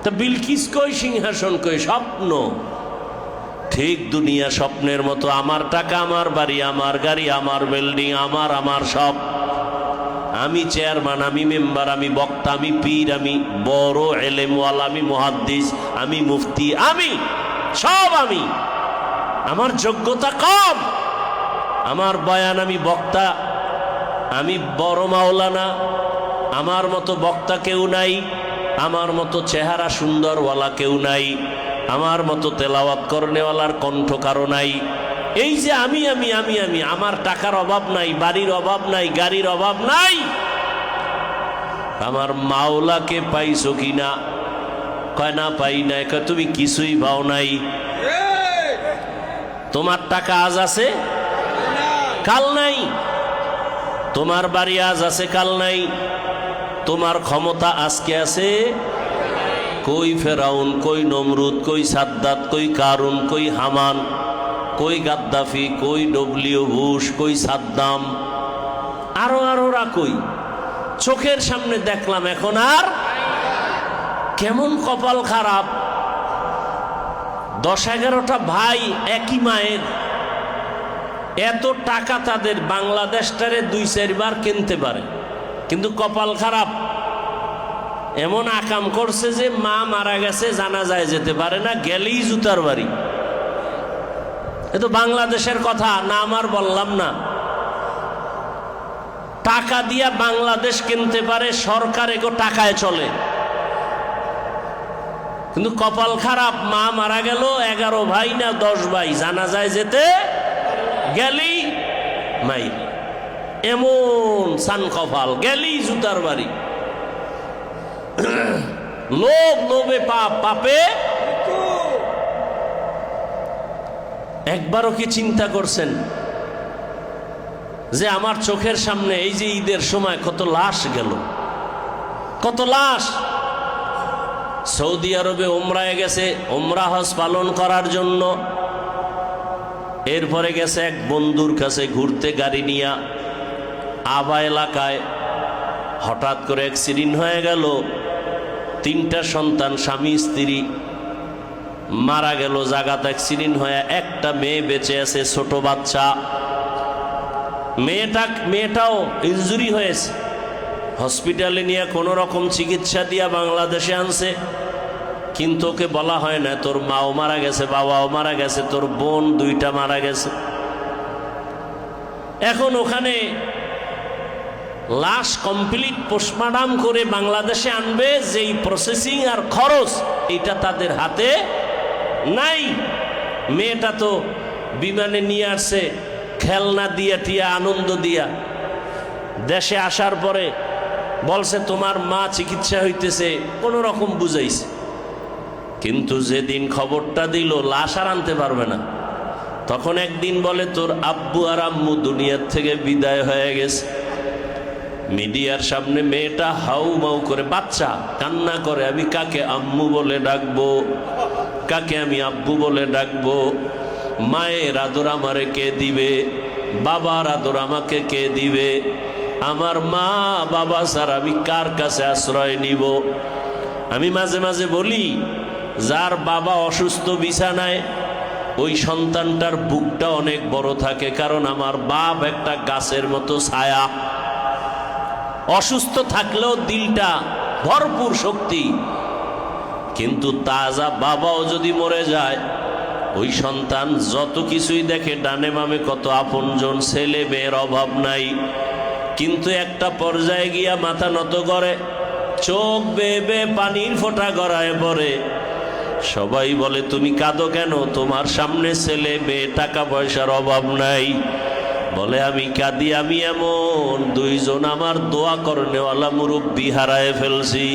তা বিলকিস কই, সিংহাসন কই? স্বপ্ন। ঠিক দুনিয়া স্বপ্নের মতো। আমার টাকা, আমার বাড়ি, আমার গাড়ি, আমার বিল্ডিং, আমার সব। আমি চেয়ারম্যান, আমি মেম্বার, আমি বক্তা, আমি পীর, আমি বড় এলেমওয়ালা, আমি মুহাদ্দিস, আমি মুফতি, আমি সব। আমার যোগ্যতা কম, আমার বয়ান, আমি বক্তা, আমি বড় মাওলানা, আমার মতো বক্তা কেউ নাই, আমার মতো চেহারা সুন্দরওয়ালা কেউ নাই, আমার মতো তেলাওয়াত করনেওয়ালার কণ্ঠ কারো নাই। এই যে আমি, আমার টাকার অভাব নাই, বাড়ির অভাব নাই, গাড়ির অভাব নাই। আমার মাওলাকে পাইছো কিনা? কয় না, পাই নাই। কয় তুমি কিছুই পাও নাই। তোমার টাকা আজ আছে, কাল নাই। তোমার বাড়ি আজ আছে, কাল নাই। তোমার ক্ষমতা আজকে আছে, কই ফেরাউন, কই নমরুদ, কই সাদ্দাত, কই কারুন, কই হামান, কই গাদ্দাফি, কই ডব্লিউ বুশ, কই সাদ্দাম, আরো কই? চোখের সামনে দেখলাম, এখন আর কেমন কপাল খারাপ, 10-11টা ভাই একই মায়ের, এত টাকা তাদের, বাংলাদেশটারে 2-4 বার কিনতে পারে, কিন্তু কপাল খারাপ, এমন আকাম করছে যে মা মারা গেছে, জানাজায় যেতে পারে না, গেলেই জুতার বাড়ি। এ তো বাংলাদেশের কথা না, আমার বললাম না। টাকা দিয়া বাংলাদেশ কিনতে পারে, সরকার এগো টাকায় চলে, কিন্তু কপাল খারাপ, মা মারা গেল, 11 ভাই না 10 ভাই, জানাজায় যেতে গেলেই মাই, এমন সান কপাল, গেলেই জুতার বাড়ি। লোভ লোভে পাপ, পাপে একবারও কি চিন্তা করছেন যে আমার চোখের সামনে এই যে ঈদের সময় কত লাশ গেল, কত লাশ। সৌদি আরবে ওমরায় গেছে, ওমরা হজ পালন করার জন্য, এরপরে গেছে এক বন্ধুর কাছে ঘুরতে গাড়ি নিয়া, আবা এলাকায় হঠাৎ করে অ্যাক্সিডেন্ট হয়ে গেল, 3টা সন্তান, স্বামী স্ত্রী মারা গেল জাগাত অ্যাক্সিডেন্ট হয়ে। একটা মেয়ে বেঁচে আছে, ছোট বাচ্চা, মেয়েটাও ইনজুরি হয়েছে, হসপিটালে নিয়ে কোনো রকম চিকিৎসা দিয়া বাংলাদেশে আনছে, কিন্তু ওকে বলা হয় না তোর মাও মারা গেছে, বাবাও মারা গেছে, তোর বোন 2টা মারা গেছে। এখন ওখানে লাশ কমপ্লিট পোস্টমর্টম করে বাংলাদেশে আনবে, যেই প্রসেসিং আর খরচ এটা তাদের হাতে নাই। মেয়েটা তো বিমানে নিয়ে আসছে, খেলনা দিয়া টিয়া, আনন্দ দিয়া। দেশে আসার পরে বলছে তোমার মা চিকিৎসা হইতেছে, কোন রকম বুঝাইছে, কিন্তু যেদিন খবরটা দিল লাশ আর আনতে পারবে না, তখন একদিন বলে তোর আব্বু আর আম্মু দুনিয়ার থেকে বিদায় হয়ে গেছে। মিডিয়ার সামনে মেয়েটা হাউ মাউ করে, বাচ্চা কান্না করে, আমি কাকে আম্মু বলে ডাকবো, কাকে আমি আব্বু বলে ডাকবো, মায়ের আদর আমারে কে দিবে, বাবার আদর আমাকে কে দিবে, আমার মা বাবা স্যার আমি কার কাছে আশ্রয় নিব। আমি মাঝে মাঝে বলি, যার বাবা অসুস্থ বিছানায়, ওই সন্তানটার বুকটা অনেক বড় থাকে, কারণ আমার বাপ একটা গাছের মতো ছায়া, অসুস্থ থাকলেও দিলটা ভরপুর শক্তি। কিন্তু তাজা বাবাও যদি মরে যায়, ওই সন্তান যত কিছুই দেখে, ডানে বামে কত আপনজন, ছেলে মেয়ের অভাব নাই, কিন্তু একটা পর্যায়ে গিয়া মাথা নত করে, চোখ বেয়ে বেয়ে পানির ফোঁটা গড়ায় পড়ে। সবাই বলে তুমি কাঁদো কেন, তোমার সামনে ছেলে মেয়ে, টাকা পয়সার অভাব নাই। বলে আমি কাঁদি, আমি এমন 2জন আমার দোয়া করনেওয়ালা মুরব্বি হারায় ফেলছি,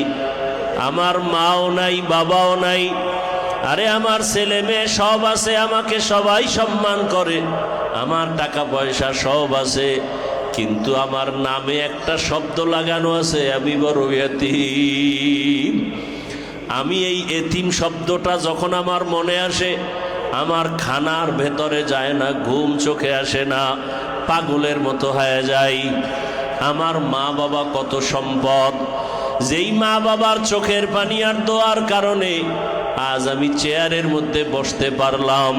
আমার মাও নাই বাবাও নাই। আরে আমার ছেলে মেয়ে সব আছে, আমাকে সবাই সম্মান করে, আমার টাকা পয়সা সব আছে, কিন্তু আমার নামে একটা শব্দ লাগানো আছে, আমি বড় এতিম। আমি এই এতিম শব্দটা যখন আমার মনে আসে, আমার খানার ভেতরে যায় না, ঘুম চোখে আসে না, পাগলের মতো হয়ে যাই। আমার মা বাবা কত সম্পদ, যেই মা বাবার চোখের পানি আর দোয়ার কারণে আজ আমি চেয়ারের মধ্যে বসতে পারলাম,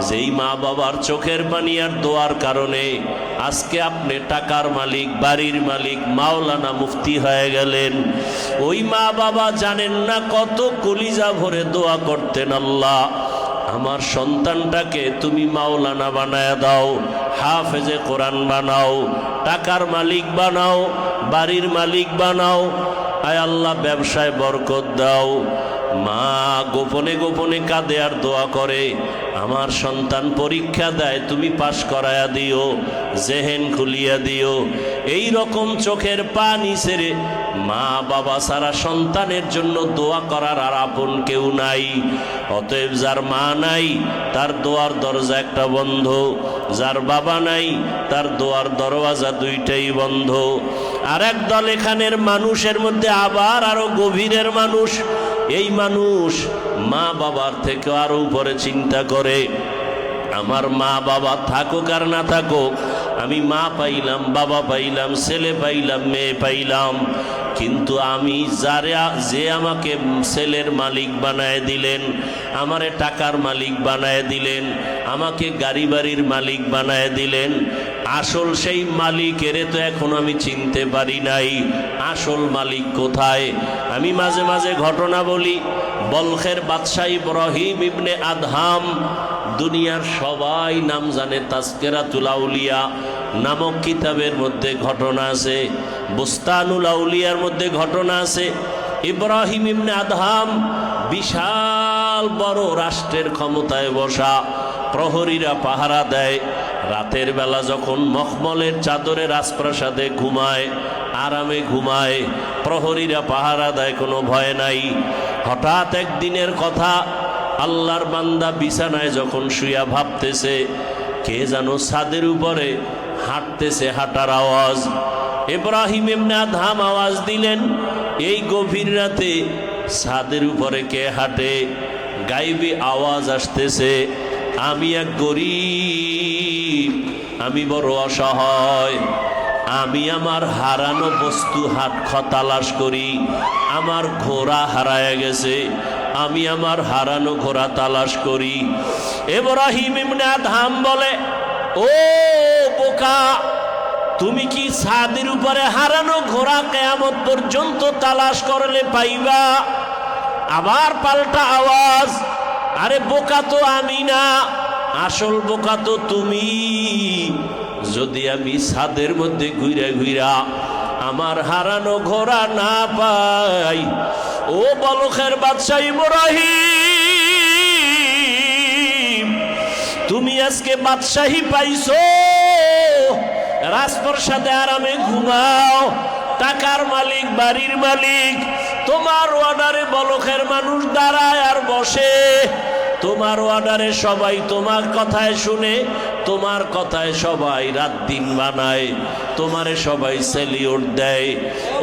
যেই মা বাবার চোখের পানি আর দোয়ার কারণে আজকে আপনি টাকার মালিক, বাড়ির মালিক, মাওলানা মুফতি হয়ে গেলেন। ওই মা বাবা জানেন না কত কলিজা ভরে দোয়া করতেন, আল্লাহ আমার সন্তানটাকে তুমি মাওলানা বানায় দাও, হাফেজে কোরআন বানাও, টাকার মালিক বানাও, বাড়ির মালিক বানাও, আয় আল্লাহ ব্যবসায় বরকত দাও। মা গোপনে গোপনে কাঁদে আর দোয়া করে, আমার সন্তান পরীক্ষা দেয়, তুমি পাশ করায়া দিও, জেহেন খুলিয়া দিও। এই রকম চোখের পানি ছেড়ে মা বাবা সারা সন্তানের জন্য দোয়া করার আর আপন কেউ নাই। অতএব যার মা নাই তার দোয়ার দরজা একটা বন্ধ, যার বাবা নাই তার দোয়ার দরওয়াজা 2টাই বন্ধ। আর এক দল এখানের মানুষের মধ্যে আবার আরো গভীরের মানুষ, এই মানুষ মা বাবার থেকে আরো উপরে চিন্তা করে, আমার মা বাবা থাকুক আর না থাকুক, আমি মা পাইলাম, বাবা পাইলাম, ছেলে পাইলাম, মেয়ে পাইলাম, কিন্তু আমি যে আমাকে ছেলের মালিক বানায় দিলেন, আমারে টাকার মালিক বানায় দিলেন, আমাকে গাড়ি বাড়ির মালিক বানায় দিলেন, আসল সেই মালিকের তো এখন আমি চিনতে পারি নাই। আসল মালিক কোথায়? আমি মাঝে মাঝে ঘটনা বলি। বলখের বাদশাহ ইব্রাহিম ইবনে আদহাম, দুনিয়ার সবাই নাম জানে, তাজকিরাতুল আউলিয়া নামক কিতাবের মধ্যে ঘটনা আছে, বুস্তানুল আউলিয়ার মধ্যে ঘটনা আছে। ইব্রাহিম ইবনে আদহাম বিশাল বড় রাষ্ট্রের ক্ষমতায় বসা, প্রহরীরা পাহারা দেয়। রাতের বেলা যখন মখমলের চাদরে রাজপ্রাসাদে ঘুমায়, আরামে ঘুমায়, প্রহরীরা পাহারা দেয়, কোনো ভয় নাই। হঠাৎ একদিনের কথা, আল্লাহর বান্দা বিছানায় যখন শুয়া ভাবতেছে, কে যেন ছাদের উপরে হাঁটতেছে, হাঁটার আওয়াজ। ইব্রাহিম ইবনে আদহাম আওয়াজ দিলেন, এই গভীর রাতে ছাদের উপরে কে হাঁটে? গাইবি আওয়াজ আসতেছে, আমি এক গরীব, আমি বড় অসহায়, আমি আমার হারানো বস্তু তালাশ করি। আমার ঘোড়া হারায় গেছে, আমি আমার হারানো ঘোড়া তালাশ করি। ইব্রাহিম ইবনে আদহাম বলে, ও বোকা, তুমি কি ছাদের উপরে হারানো ঘোড়া কিয়ামত পর্যন্ত তালাশ করলে পাইবা? আবার পাল্টা আওয়াজ, আরে বোকা তো আমি না, আসল বোকা তো তুমি। যদি আমি ছাদের মধ্যে ঘুরে ঘুরা আমার হারানো ঘোড়া না পাই, ও বলখের বাদশাহ ইব্রাহিম, তুমি আজকে বাদশাহী পাইছো, রাজপ্রাসাদে আরামে ঘুমাও, টাকার মালিক, বাড়ির মালিক, তোমার অর্ডারে বলখের মানুষ দাঁড়ায় আর বসে, তোমার অর্ডারে সবাই তোমার কথায় শুনে, তোমার কথায় সবাই রাত দিন বানায়, তোমারে সবাই সেলিউট দেয়।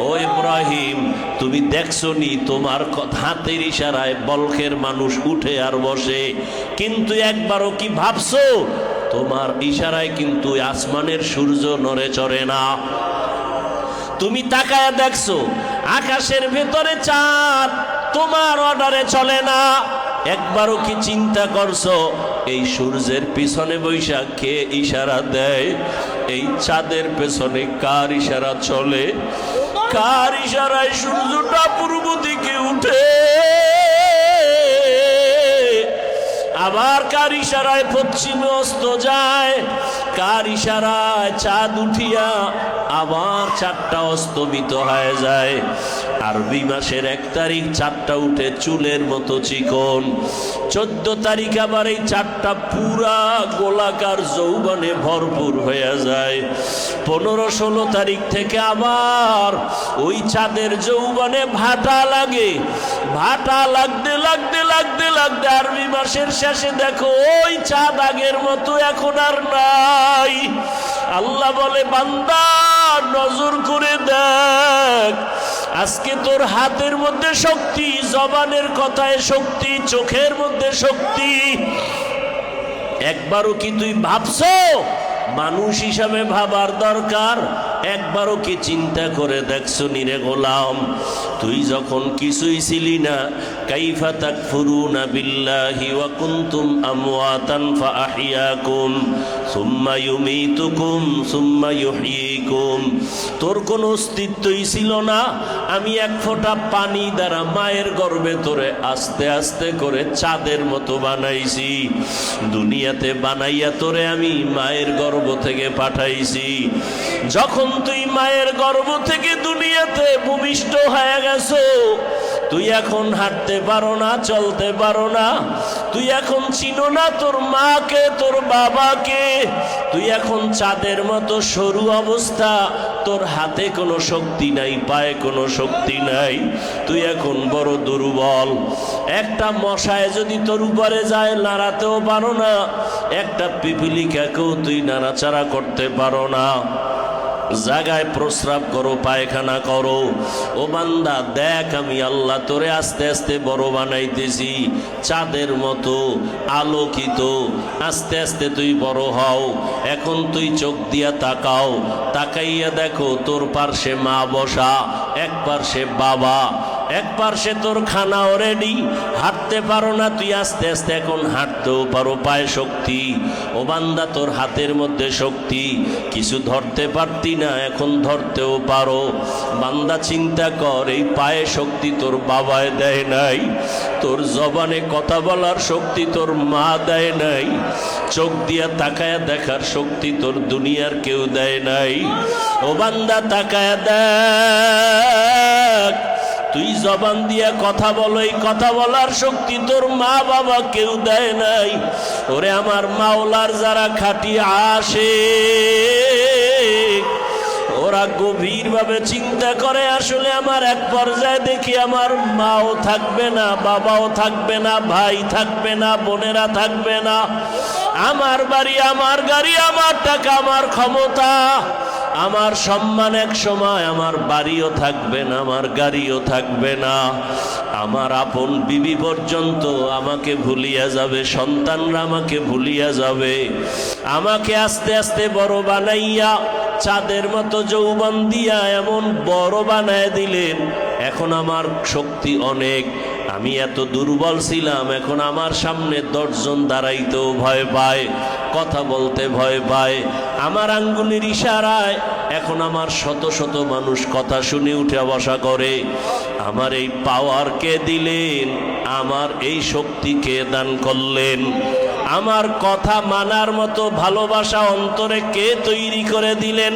ও ইব্রাহিম, তুমি দেখছো নি তোমার হাতের ইশারায় বলখের মানুষ উঠে আর বসে, কিন্তু একবারও কি ভাবছো তোমার ইশারায় কিন্তু আসমানের সূর্য নড়ে চড়ে না? তুমি তাকায় দেখছো আকাশের ভেতরে চাঁদ তোমার অর্ডারে চলে না? একবারও কি চিন্তা করছো এই সূর্যের পিছনে বৈশা কে ইশারা দেয়? এই চাঁদের পেছনে কার ইশারা চলে? কার ইশারায় সূর্যটা পূর্ব দিকে উঠে, আবার কার ইশারায় পশ্চিমে অস্ত যায়? কার ইশারায় চাঁদ উঠিয়া আবার চাঁদটা অস্তমিত হয়ে যায়? আরবি মাসের 1 তারিখ চাঁদটা উঠে চুলের মতো চিকন, 14 তারিখ আবার এই চাঁদটা পুরা গোলাকার যৌবনে ভরপুর হয়ে যায়, 15-16 তারিখ থেকে আবার ওই চাঁদের যৌবনে ভাটা লাগে। ভাটা লাগতে লাগতে লাগতে লাগতে আরবি মাসের শেষে দেখো ওই চাঁদ আগের মতো এখন আর নাই। আল্লাহ বলে, বান্দা নজর করে দেখ, আজকে তোর হাতের মধ্যে শক্তি, জবানের কথায় শক্তি, চোখের মধ্যে শক্তি। একবারও কি তুই ভাবছো? মানুষ হিসাবে ভাবার দরকার। একবারও কি চিন্তা করে দেখছো নিরে গোলাম, তুই যখন কিছুই ছিলি না, কাইফা তাকফুরুনা বিল্লাহি ওয়া কুনতুম আমওয়াতান ফাআহইয়াকুম সুম্মা ইউমীতুকুম সুম্মা ইউহয়ীকুম, তোর কোনো অস্তিত্বই ছিল না, আমি এক ফোঁটা পানি দ্বারা মায়ের গর্ভে তোরে আস্তে আস্তে করে চাঁদের মতো বানাইছি, দুনিয়াতে বানাইয়া তোরে আমি মায়ের গর্ভ থেকে পাঠাইছি। যখন তুই মায়ের গর্ভ থেকে দুনিয়াতে ভূমিষ্ঠ হয়ে গেছো, তুই এখন হাঁটতে পারো না, চলতে পারো না, তুই এখন চিনো না তোর মাকে, তোর বাবাকে, তুই এখন চাঁদের মতো সরু অবস্থা, তোর হাতে কোনো শক্তি নাই, পায়ে কোনো শক্তি নাই, তুই এখন বড় দুর্বল। একটা মশায় যদি তোর উপরে যায় নাড়াতেও পারো না, একটা পিপিলিকাকেও তুই নাড়াচাড়া করতে পারো না। জায়গায় প্রস্রাব করো, পায়খানা করো। ও বান্দা দেখ, আমি আল্লাহ তোরে আস্তে আস্তে বড় বানাইতেছি, চাঁদের মতো আলোকিত। আস্তে আস্তে তুই বড় হও। এখন তুই চোখ দিয়া তাকাও, তাকাইয়া দেখো তোর পার্শ্বে মা বসা, এক পার্শ্বে বাবা, এক পার্শ্বে তোর খানাও রেডি। হাঁটতে পারো না তুই, আস্তে আস্তে এখন হাঁটতেও পারো, পায়ে শক্তি। ও বান্দা তোর হাতের মধ্যে শক্তি, কিছু ধরতে পারতি না, এখন ধরতেও পারো। বান্দা চিন্তা কর, এই পায়ে শক্তি তোর বাবায় দেয় নাই, তোর জবানে কথা বলার শক্তি তোর মা দেয় নাই, চোখ দিয়া তাকায়া দেখার শক্তি তোর দুনিয়ার কেউ দেয় নাই। ও বান্দা তাকায়া দেখ, তুই জবান দিয়া কথা বলো, এই কথা বলার শক্তি তোর মা বাবা কেউ দেয় নাই। ওরে আমার মাওলার যারা খাঁটি আশিক, ওরা গভীরভাবে চিন্তা করে, আসলে আমার এক পর্যায়ে দেখি আমার মাও থাকবে না, বাবাও থাকবে না, ভাই থাকবে না, বোনেরা থাকবে না, আমার বাড়ি, আমার গাড়ি, আমার টাকা, আমার ক্ষমতা, আমার সম্মান এক সময় আমার বাড়িও থাকবে না, আমার গাড়িও থাকবে না, আমার আপন বিবি পর্যন্ত আমাকে ভুলিয়া যাবে, সন্তানরা আমাকে ভুলিয়া যাবে। আমাকে আস্তে আস্তে বড় বানাইয়া চাঁদের মতো যৌবন দিয়া এমন বড় বানায় দিলেন। এখন আমার শক্তি অনেক, আমি এত দুর্বল ছিলাম, এখন আমার সামনে 10 জন দাঁড়াইতেও ভয় পায়, কথা বলতে ভয় পায়। আমার আঙ্গুলের ইশারায় এখন আমার শত শত মানুষ কথা শুনে উঠে বসা করে। আমার এই পাওয়ার কে দিলেন? আমার এই শক্তিকে দান করলেন। আমার কথা মানার মতো ভালোবাসা অন্তরে কে তৈরি করে দিলেন?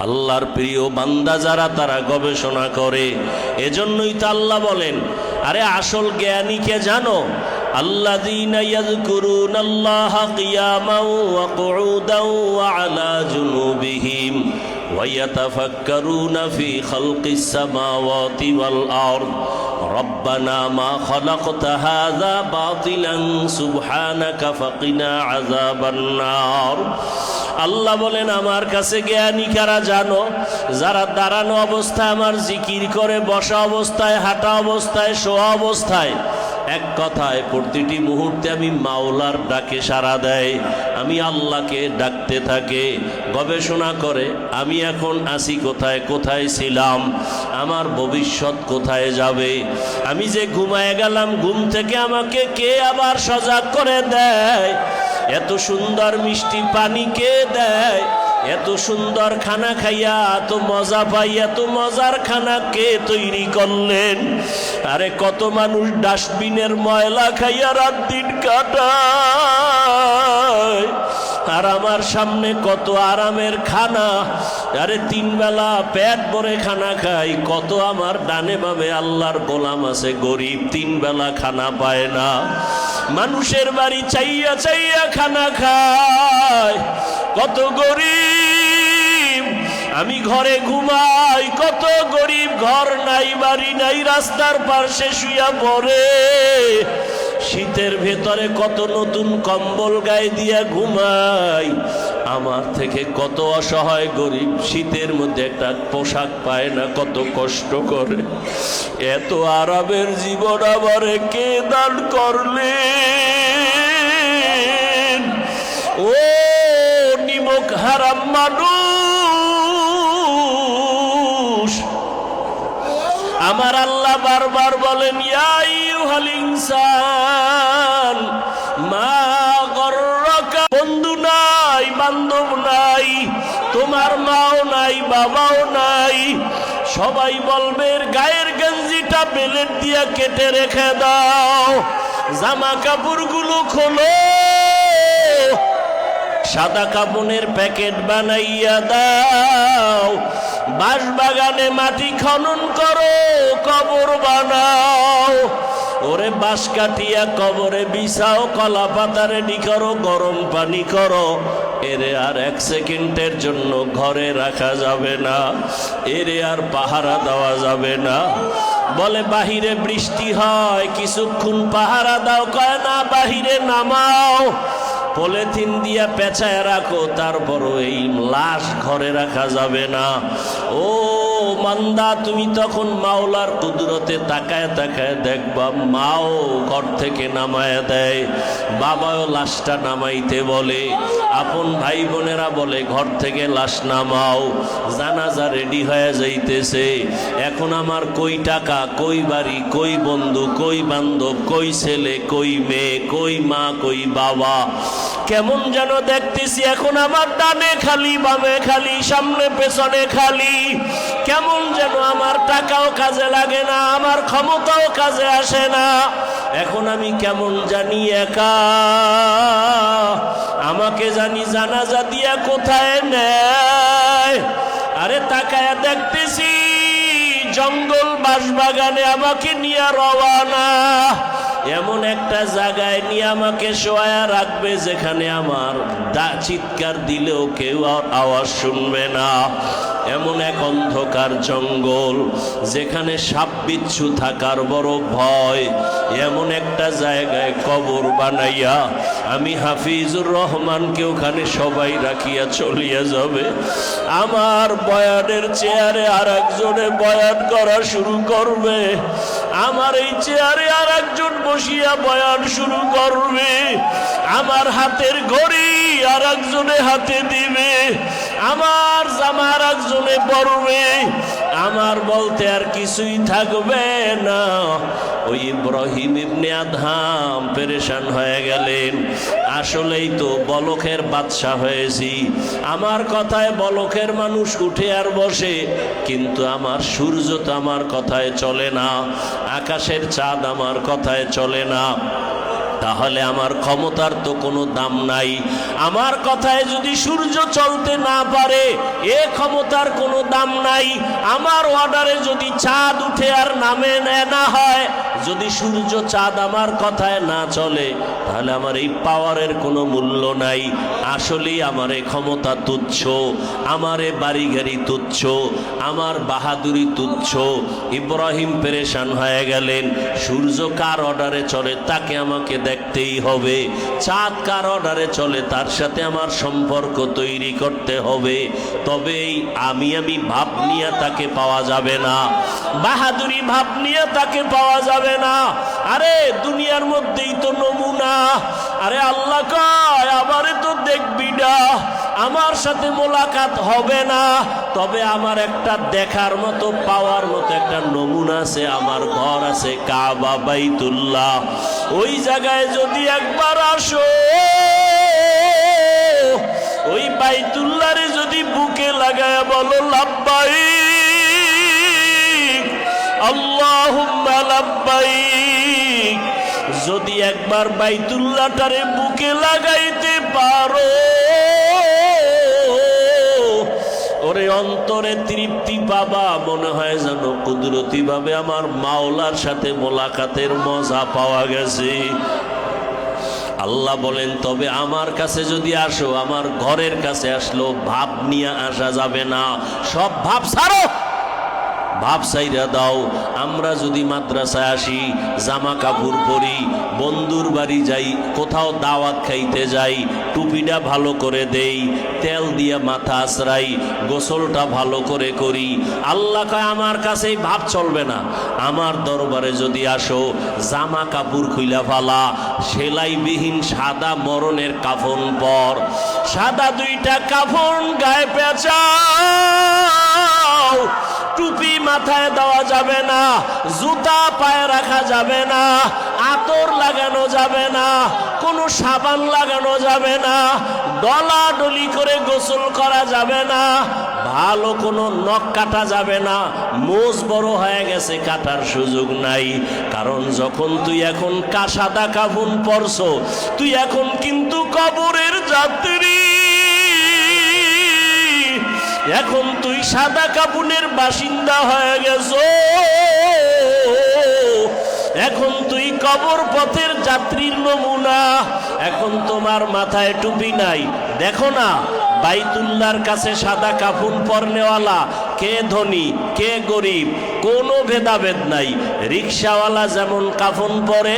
আল্লাহর প্রিয় বান্দা যারা, তারা গবেষণা করে। এজন্যই তো আল্লাহ বলেন, আরে আসল জ্ঞানীকে জানো? আল্লাযীনা ইয়াযকুরুনাল্লাহা কিয়ামান ওয়া কুউদান ওয়া আলা জুনুবিহিম ওয়া ইয়াতাফাক্কারুনা ফি খালকিস সামাওয়াতি ওয়াল আরদ রব্বানা মা খালাকতা হাযা বাতিলান সুবহানাকা ফাকিনা আযাবান নার। আল্লাহ বলেন, আমার কাছে জ্ঞানী কারা জানো? যারা দাঁড়ানো অবস্থায় আমার জিকির করে, বসা অবস্থায়, হাঁটা অবস্থায়, শোয়া অবস্থায়, এক কথায় প্রতিটি মুহূর্তে আমি মাওলার ডাকে সাড়া দেয়, আমি আল্লাহকে ডাকতে থাকে, গবেষণা করে আমি এখন আছি কোথায়, কোথায় ছিলাম, আমার ভবিষ্যৎ কোথায় যাবে, আমি যে ঘুমায় গেলাম ঘুম থেকে আমাকে কে আবার সজাগ করে দেয়, এত সুন্দর মিষ্টি পানি কে দেয়, এত সুন্দর খানা খাইয়া এত মজা পাই, এত মজার খানা কে তৈরি করলেন? আরে কত মানুষ ডাস্টবিনের ময়লা খাইয়া রাত দিন কাটায়, আর আমার সামনে কত আরামের খানা, আরে 3 বেলা পেট ভরে খানা খাই। কত আমার ডানে বামে আল্লাহর গোলাম আছে, গরিব, 3 বেলা খানা পায় না, মানুষের বাড়ি চাইয়া চাইয়া খানা খায়। কত গরিব, আমি ঘরে ঘুমাই, কত গরিব ঘর নাই, বাড়ি নাই, রাস্তার পাশে শুয়া পড়ে, শীতের ভেতরে কত নতুন কম্বল গায়ে দিয়া ঘুমাই। আমার থেকে কত অসহায় গরিব শীতের মধ্যে একটা পোশাক পায় না, কত কষ্ট করে। এত আরামের জীবন আমারে কে দান করলেন? ও নিমক হারাম মানুষ, আমার আল্লাহ বারবার বলেন, ইয়া আইয়ুহাল ইনসান মা গররাকা। বন্ধু নাই, বান্ধব নাই, তোমার মাও নাই, বাবাও নাই, সবাই বলবে গায়ের গেঞ্জিটা বেলেট দিয়া কেটে রেখে দাও, জামা কাপড়গুলো খোলো, সাদা কাপড়ের প্যাকেট বানাইয়া দাও, বাঁশ বাগানে মাটি খনন করো, কবর বানাও, ওরে বাঁশ কাটিয়া কবরে বিছাও, কলা পাতা রেডি করো, গরম পানি করো। এরে আর 1 সেকেন্ডের জন্য ঘরে রাখা যাবে না, এরে আর পাহারা দেওয়া যাবে না। বলে বাহিরে বৃষ্টি হয়, কিছুক্ষণ পাহারা দাও, কয় না, বাহিরে নামাও, পলিথিন দিয়া পেঁচায় রাখো, তারপরও এই লাশ ঘরে রাখা যাবে না। ও মান্দা, তুমি তখন মাওলার কুদরতে তাকায় তাকায় দেখবা মাও ঘর থেকে নামায় দেয়, বাবাও লাশটা নামাইতে বলে, আপন ভাই বোনেরা বলে ঘর থেকে লাশ নামাও, জানাজা রেডি হয়ে যাইতেছে। এখন আমার কই টাকা, কই বাড়ি, কই বন্ধু, কই বান্ধব, কই ছেলে, কই মেয়ে, কই মা, কই বাবা, কেমন যেন দেখতেছি এখন আমার ডানে খালি, বামে খালি, সামনে পেছনে খালি। কেমন যেন আমার টাকাও কাজে লাগে না, আমার ক্ষমতাও কাজে আসে না। এখন আমি কেমন জানি একা, আমাকে জানি জানাজা দিয়া কোথায় নেয়। আরে তাকায়া দেখতেছি জঙ্গল বাঁশবাগানে আমাকে নিয়ে রওয়ানা, এমন একটা জায়গায় নিয়ে আমাকে শোয়া রাখবে যেখানে আমার চিৎকার দিলেও কেউ আওয়াজ শুনবে না। এমন এক অন্ধকার জঙ্গল যেখানে সাপ বিচ্ছু থাকার বড় ভয়, এমন একটা জায়গায় কবর বানাইয়া আমি হাফিজুর রহমানকে ওখানে সবাই রাখিয়া চলিয়া যাবে। আমার বয়ানের চেয়ারে আর একজনে বয়ান করা শুরু করবে, আমার এই চেয়ারে আর একজন বসিয়া বয়ান শুরু করবে, আমার হাতের ঘড়ি আর একজনে হাতে দিবে, আমার জামা আর একজনে পরবে, আমার বলতে আর কিছুই থাকবে না। ওই ইব্রাহিম ইবনে আদহাম পেরেশান হয়ে গেলেন, আসলেই তো বলখের বাদশা হয়েছি, আমার কথায় বলখের মানুষ উঠে আর বসে, কিন্তু আমার সূর্য তো আমার কথায় চলে না, আকাশের চাঁদ আমার কথায় চলে না, তাহলে আমার ক্ষমতার তো কোনো দাম নাই। আমার কথায় যদি সূর্য চলতে না পারে এ ক্ষমতার কোনো দাম নাই। আমার অর্ডারে যদি চাঁদ উঠে আর নামে না হয়, যদি সূর্য চাঁদ আমার কথায় না চলে, তাহলে আমার এই পাওয়ারের কোনো মূল্য নাই। আসলেই আমার এই ক্ষমতা তুচ্ছ, আমার এ বাড়ি গাড়ি তুচ্ছ, আমার বাহাদুরি তুচ্ছ। ইব্রাহিম পেরেশান হয়ে গেলেন, সূর্য কার অর্ডারে চলে তাকে আমাকে দেখতেই হবে, চাঁদ কার অর্ডারে চলে তার সাথে আমার সম্পর্ক তৈরি করতে হবে, তবেই আমি ভাব নিয়ে তাকে পাওয়া যাবে না, বাহাদুরি ভাব নিয়ে তাকে পাওয়া যাবে না। আরে দুনিয়ার মধ্যেই তো নমুনা, আরে আল্লাহ কয় আমারে তো দেখবি না, আমার সাথে মোলাকাত হবে না, তবে আমার একটা দেখার মতো পাওয়ার মতো একটা নমুনা আছে, আমার ঘর আছে কাবা বাইতুল্লাহ, ওই জায়গায় যদি একবার আসো, ওই বাইতুল্লাহরে যদি বুকে লাগায় বলো লাব্বাইক আল্লাহুম্মা লাব্বাইক, যদি একবার বাইতুল্লাহটারে বুকে লাগাইতে পারো, ওরে অন্তরে তৃপ্তি পাবা, মনে হয় যেন কুদরতি ভাবে আমার মাওলার সাথে মোলাকাতের মজা পাওয়া গেছে। আল্লাহ বলেন তবে আমার কাছে যদি আসো, আমার ঘরের কাছে আসলো ভাব নিয়ে আসা যাবে না, সব ভাব ছাড়ো, ভাব সাইরা দাও। আমরা যদি মাদ্রাসায় আসি, জামা কাপড় পরি, বন্ধুর বাড়ি যাই, কোথাও দাওয়াত খাইতে যাই, টুপিটা ভালো করে দেই, তেল দিয়ে মাথা আছড়াই, গোসলটা ভালো করে করি, আল্লাহ কয় আমার কাছেই ভাব চলবে না। আমার দরবারে যদি আসো, জামা কাপড় খুইলা ফালা, সেলাইবিহীন সাদা মরণের কাফন পর, সাদা দুইটা কাফন গায়ে পেঁচাও, টুপি মাথায় দেওয়া যাবে না, জুতা পায়ে রাখা যাবে না, আতর লাগানো যাবে না, কোনো সাবান লাগানো যাবে না, ডলাডলি করে গোসল করা যাবে না, ভালো কোনো নখ কাটা যাবে না, মোজ বড় হয়ে গেছে কাটার সুযোগ নাই। কারণ যখন তুই এখন সাদা কাফন পরছো, তুই এখন কিন্তু কবরের যাত্রী, এখন তুই সাদা কাফনের বাসিন্দা হয়ে গেছো, এখন তুই কবর পথের যাত্রীর নমুনা। এখন তোমার মাথায় টুপি নাই, দেখো না বাইতুল্লাহর কাছে সাদা কাফন পরনেওয়ালা কে ধনী কে গরিব কোনো ভেদাভেদ নাই। রিক্সাওয়ালা যেমন কাফন পরে,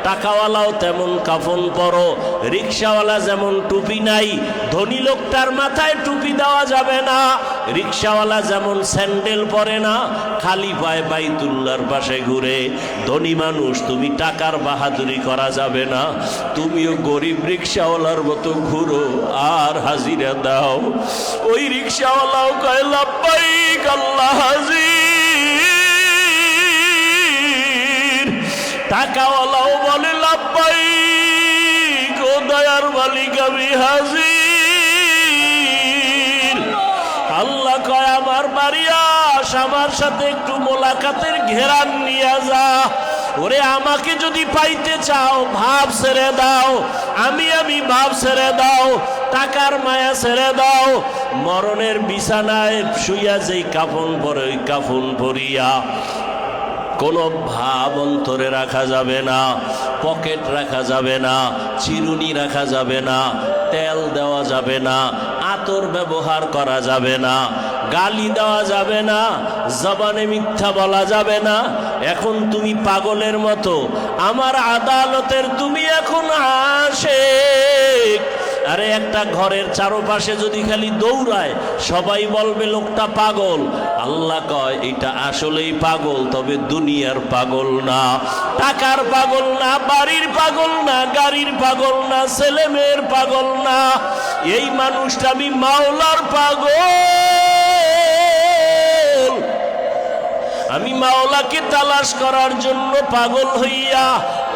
টাকাওয়ালাও তেমন কাফন পরো, রিক্সাওয়ালা যেমন টুপি নাই, ধনী লোকটার মাথায় টুপি দেওয়া যাবে না, রিক্সাওয়ালা যেমন স্যান্ডেল পরে না, খালি পায়ে বাইতুল্লাহর পাশে ঘুরে। ধনী মানুষ, তুমি টাকার বাহাদুরি করা যাবে না, তুমিও গরিব রিক্সাওয়ালার মতো ঘুরো আর হাজিরা দাও। ওই রিক্সাওয়ালাও কয় লাব্বাইক আল্লাহ হাজির, টাকাওয়ালাও বলে লাব্বাইক ও দয়ার মালিক আমি হাজির। আল্লাহ কয় আমার বাড়ি আস, আমার সাথে একটু মোলাকাতের ঘেরান নিয়ে যা। ওরে আমাকে যদি পাইতে চাও ভাব ছেড়ে দাও, আমি ভাব ছেড়ে দাও, টাকার মায়া ছেড়ে দাও। মরণের বিছানায় শুইয়া যেই কাফন পরে ওই কাফন পরিয়া কোনো ভাব অন্তরে রাখা যাবে না, পকেট রাখা যাবে না, চিরুনি রাখা যাবে না, তেল দেওয়া যাবে না, আতর ব্যবহার করা যাবে না, গালি দেওয়া যাবে না, জবানে মিথ্যা বলা যাবে না। এখন তুমি পাগলের মতো আমার আদালতের, তুমি এখন আশিক। আরে একটা ঘরের চারপাশে যদি খালি দৌড়ায় সবাই বলবে লোকটা পাগল। আল্লাহ কয় এটা আসলেই পাগল, তবে দুনিয়ার পাগল না, টাকার পাগল না, বাড়ির পাগল না, গাড়ির পাগল না, ছেলে মেয়ের পাগল না। এই মানুষটা আমি মাওলার পাগল। আমি মাওলাকে তালাশ করার জন্য পাগল হইয়া,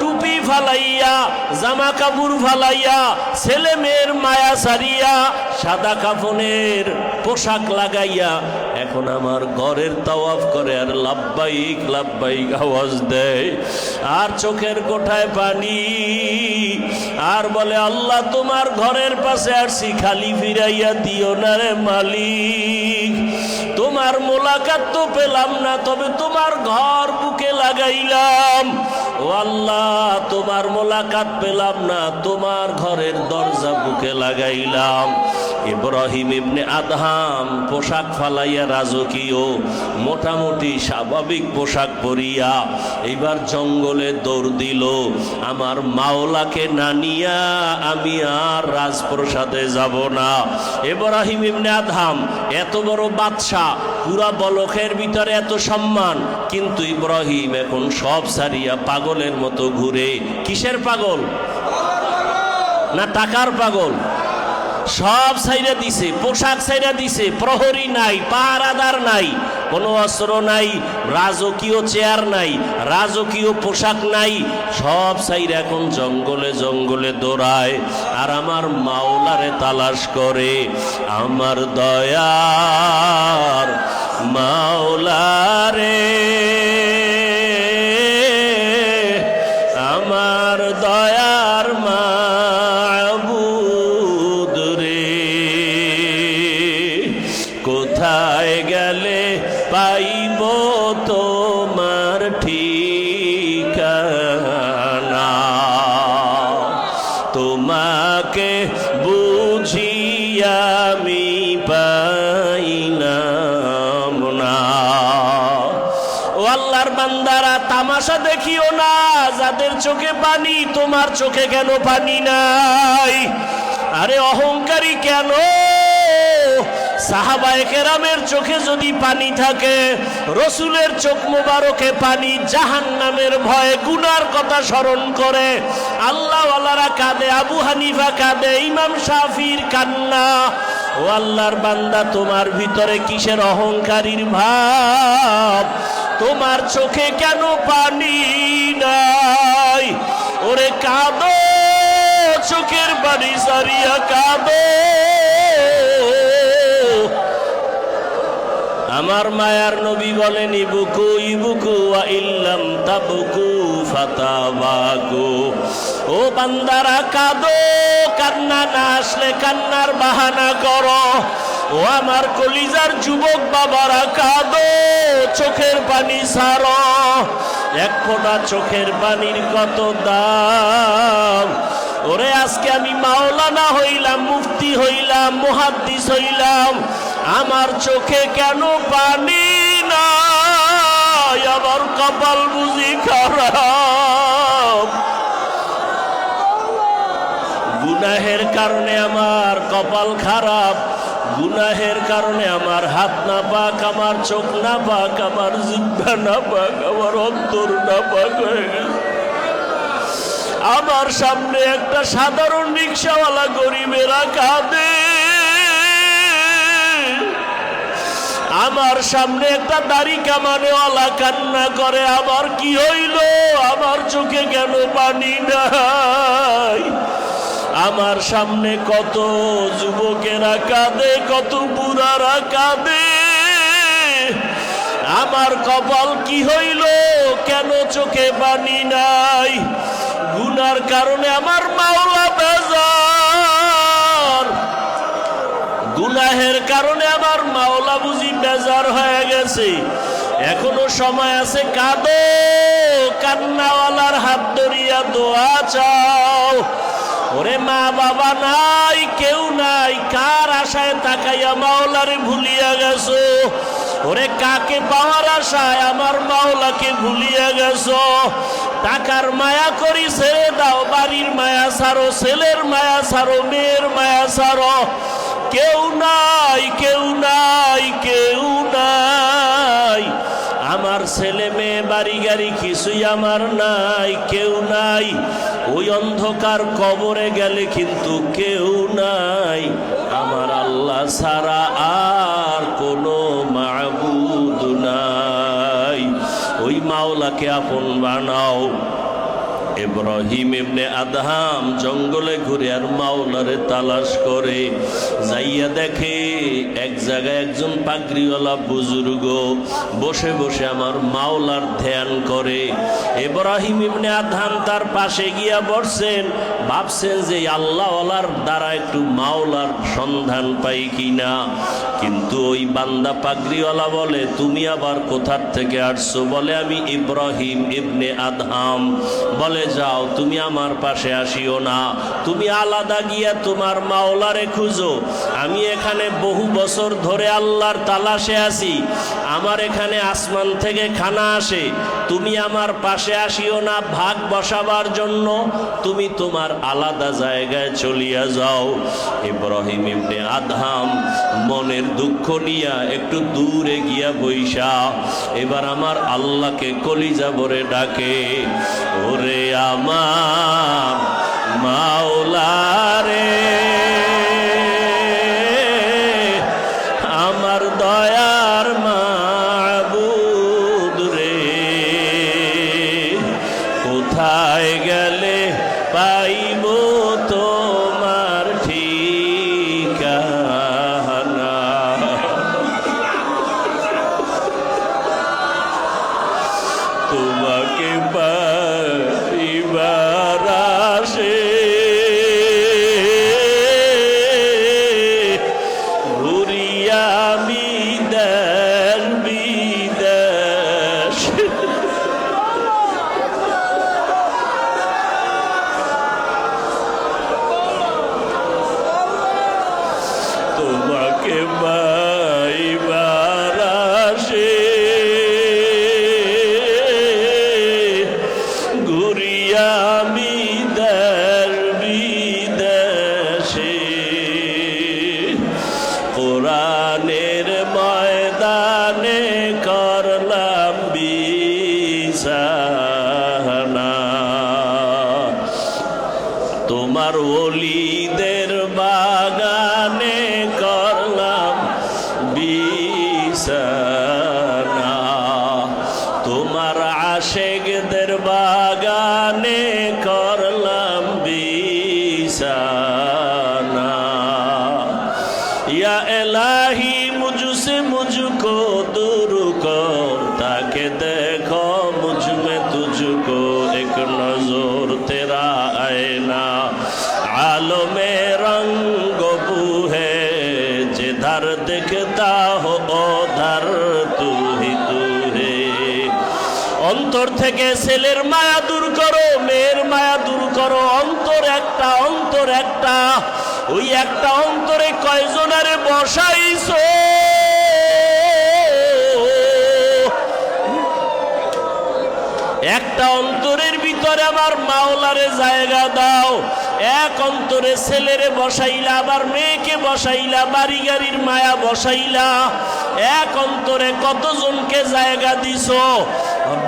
টুপি ফালাইয়া, জামা কাপড় ফালাইয়া, ছেলে মেয়ের মায়া সারিয়া, সাদা কাফনের পোশাক লাগাইয়া এখন আমার ঘরের তাওয়াফ করে আর লাব্বাইক লাব্বাইক আওয়াজ দেয়। আর চোখের কোঠায় পানি, আর বলে আল্লাহ তোমার ঘরের পাশে আসছি, খালি ফিরাইয়া দিও না রে মালিক। তোমার মোলাকাত তো পেলাম না, তবে তোমার ঘর বুকে লাগাইলাম। ও আল্লাহ তোমার মোলাকাত পেলাম না, তোমার ঘরের দরজা বুকে লাগাইলাম। ইব্রাহিম ইবনে আদহাম পোশাক ফালাইয়া রাজকীয় মোটামুটি স্বাভাবিক পোশাক পরিয়া এইবার জঙ্গলে দৌড় দিল। আমার মাওলাকে না নিয়া আমি আর রাজপ্রসাদে যাব না। ইব্রাহিম ইবনে আদহাম এত বড় বাদশা, পুরা বলখের ভিতরে এত সম্মান, কিন্তু ইব্রাহিম এখন সব সারিয়া পাগলের মতো ঘুরে। কিসের পাগল? না টাকার পাগল? সব ছাইরা দিছে, পোশাক ছাইরা দিছে, প্রহরী নাই, পাহারাদার নাই, কোনো অস্ত্র নাই, রাজকীয় চেয়ার নাই, রাজকীয় পোশাক নাই, সব ছাইরা এখন জঙ্গলে জঙ্গলে দৌড়ায় আর আমার মাওলারে তালাশ করে। আমার দয়ার মাওলারে, আমার দয়ার মাবুদ রে, কোথায় গেলে পাইব তোমার ঠিকানা, তোমাকে বুঝি আমি পাইলাম না। ও আল্লাহর বান্দারা, তামাশা দেখিও না, যাদের চোখে পানি তোমার চোখে কেন পানি নাই? আরে অহংকারী কেন? সাহাবায়ে কেরামের চোখে যদি পানি থাকে, রসুলের চোখ মোবারকে পানি, জাহান্নামের ভয়ে গুনার কথা স্মরণ করে আল্লাহওয়ালারা কাঁদে, আবু হানিফা কাঁদে, ইমাম শাফির কান্না। ও আল্লাহর বান্দা, তোমার ভিতরে কিসের অহংকারীর ভাব? তোমার চোখে কেন পানি নাই? ওরে কাঁদো, চোখের পানি সারিয়া কাঁদো। আমার মায়ার নবী বলেন ইবুকু ইবুকু ওয়া ইল্লাম তাবকু ফাতাবাকু। ও বান্দারা কাঁদো, কান্না না আসলে কান্নার বাহানা করো। ও আমার কলিজার যুবক বাবারা কাঁদো, চোখের পানি ছাড়ো। এক ফোঁটা চোখের পানির কত দাম। ওরে আজকে আমি মাওলানা হইলাম, মুফতি হইলাম, মুহাদ্দিস হইলাম, আমার চোখে কেন পানি নাই? আমার কপাল বুঝি খারাপ। গুনাহের কারণে আমার কপাল খারাপ, গুনাহের কারণে আমার হাত না পাক, আমার চোখ না পাক, আমার জিহ্বা না পাক, আমার অন্তর না পাক হয়ে গেছে। আমার সামনে একটা সাধারণ রিক্সাওয়ালা গরিবেরা কাঁদে, আমার সামনে একটা দাড়ি কামানেওয়ালা কান্না করে। আমার কি হইল? আমার চোখে কেন পানি নাই? আমার সামনে কত যুবকেরা কাঁদে, কত বুড়ারা কাঁদে। আমার কপাল কি হইল? কেন চোখে পানি নাই? গুনার কারণে আমার মাওলা বেজার, গুনাহের কারণে আমার মাওলা বুঝি বেজার হয়ে গেছে। এখনো সময় আছে, কাঁদো, কান্নাওয়ালার হাত ধরিয়া দোয়া চাও। ওরে মা বাবা নাই, কেউ নাই, কার আশায় তাকাইয়া মাওলারে ভুলিয়া গেছো? ওরে কাকে পাওয়ার আশায় আমার মাওলাকে ভুলিয়া গেছো? টাকার মায়া করি ছেড়ে দাও, বাড়ির মায়া ছাড়ো, ছেলের মায়া ছাড়ো, মেয়ের মায়া ছাড়ো। কেউ নাই, কেউ নাই, কেউ নাই। আমার ছেলে মেয়ে বাড়ি গাড়ি কিছুই আমার নাই, কেউ নাই। ওই অন্ধকার কবরে গেলে কিন্তু কেউ নাই। আমার আল্লাহ ছাড়া আর কোনো মাবুদ নাই। ওই মাওলাকে আপন বানাও। ইব্রাহিম ইবনে আদহাম জঙ্গলে ঘুরে আর মাওলারে তালাশ করে, যাইয়া দেখে এক জায়গায় একজন পাগড়িওয়ালা বুজুর্গ বসে বসে আমার মাওলার ধ্যান করে। ইব্রাহিম ইবনে আদহাম তার পাশে গিয়া বসছেন, ভাবছেন যে আল্লাহওয়ালার দ্বারা একটু মাওলার সন্ধান পাই কিনা। কিন্তু ওই বান্দা পাগড়িওয়ালা বলে, তুমি আবার কোথার থেকে আসছো? বলে, আমি ইব্রাহিম ইবনে আদহাম। বলে, যাও, তুমি আমার পাশে আসিও না, তুমি আলাদা গিয়া তোমার মাওলারে খুঁজো। আমি এখানে বহু বছর ধরে আল্লাহর তালাশে আছি, আমার এখানে আসমান থেকে খানা আসে, তুমি আমার পাশে আসিও না ভাগ বসাবার জন্য, তুমি তোমার আলাদা জায়গায় চলিয়া যাও। ইব্রাহিম ইবনে আদহাম মনের দুঃখ নিয়া একটু দূরে গিয়া বইসা এবার আমার আল্লাহকে কলিজা ভরে ডাকে, ওরে আমার মাওলা রে, আমার দয়ার মাবুদ রে, কোথায় গেলে পাইব তোমার ঠিকানা? তোমাকে পাইবার আসে ঘুরিয়া আমি দেশ বিদেশ। তোমাকে পাইবার আসে ঘুরিয়া আমি দেশ বিদেশে, কোরআনের ময়দানে করলাম বিছানা, তোমার ওলিদের বাগানে করলাম বিছানা, তোমার আশেকদের বাগানে করলাম বিছানা। ইয়া ইলাহি মুঝসে মুঝকো दूर कर, ताके देखो मुझ में तुझको, एक नजर तेरा आईना आलमे रंग बू है, जिधर दिखता हो उधर तू ही तू है। অন্তর থেকে ছেলের মায়া দূর করো, মেয়ের মায়া দূর করো। অন্তর একটা, অন্তর একটা, ওই একটা অন্তরে কয়জনারে বসাইছো? একটা অন্তরের ভিতরে আমার মাওলারে জায়গা দাও। এক অন্তরে ছেলেরে বসাইলা, আবার মেয়েকে বসাইলা, বাড়ি গাড়ির মায়া বসাইলা, এক অন্তরে কতজনকে জায়গা দিছো,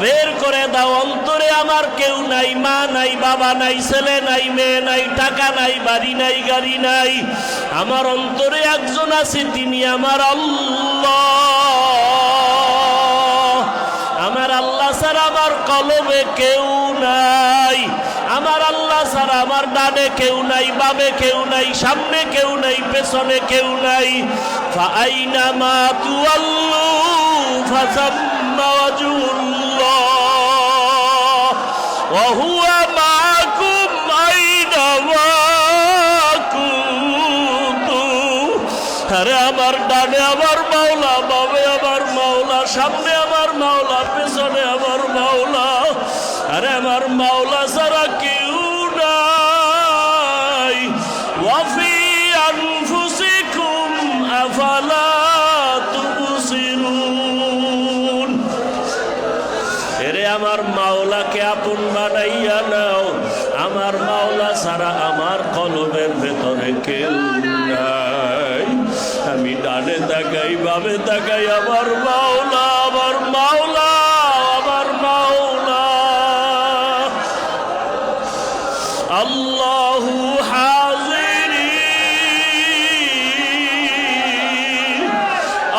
বের করে দাও। অন্তরে আমার কেউ নাই, মা নাই, বাবা নাই, ছেলে নাই, মেয়ে নাই, টাকা নাই, বাড়ি নাই, গাড়ি নাই। আমার অন্তরে একজন আছে, তিনি আমার আল্লাহ। আমার আল্লাহ ছাড়া আমার কলবে কেউ নাই। আমার আল্লাহ ছাড়া আমার ডানে কেউ নাই, বামে কেউ নাই, সামনে কেউ নাই, পেছনে কেউ নাই। ফাআইনামা তুওয়াল্লু ফাসাম্মা ওয়াজহুল্লাহ ওয়া হুয়া মাআকুম আইনামা কুনতুম। আরে আমার ডানে আমার মাওলা, বামে আমার মাওলা, সামনে আমার মাওলা, পেছনে আমার মাওলা। আরে আমার মাওলা ছাড়া কেউ নাই। ওয়াফি আনফুসিকুম আফালা তুবসিরুন। এরে আমার মাওলাকে আপন বানাইয়া নাও। আমার মাওলা ছাড়া আমার কলবের ভেতরে কেউ নাই। আমি ডানে তাকাই, বামে তাকাই, আমার মাওলা, আমার মাওলা, আমার মাওলা। আল্লাহু হাজিরি,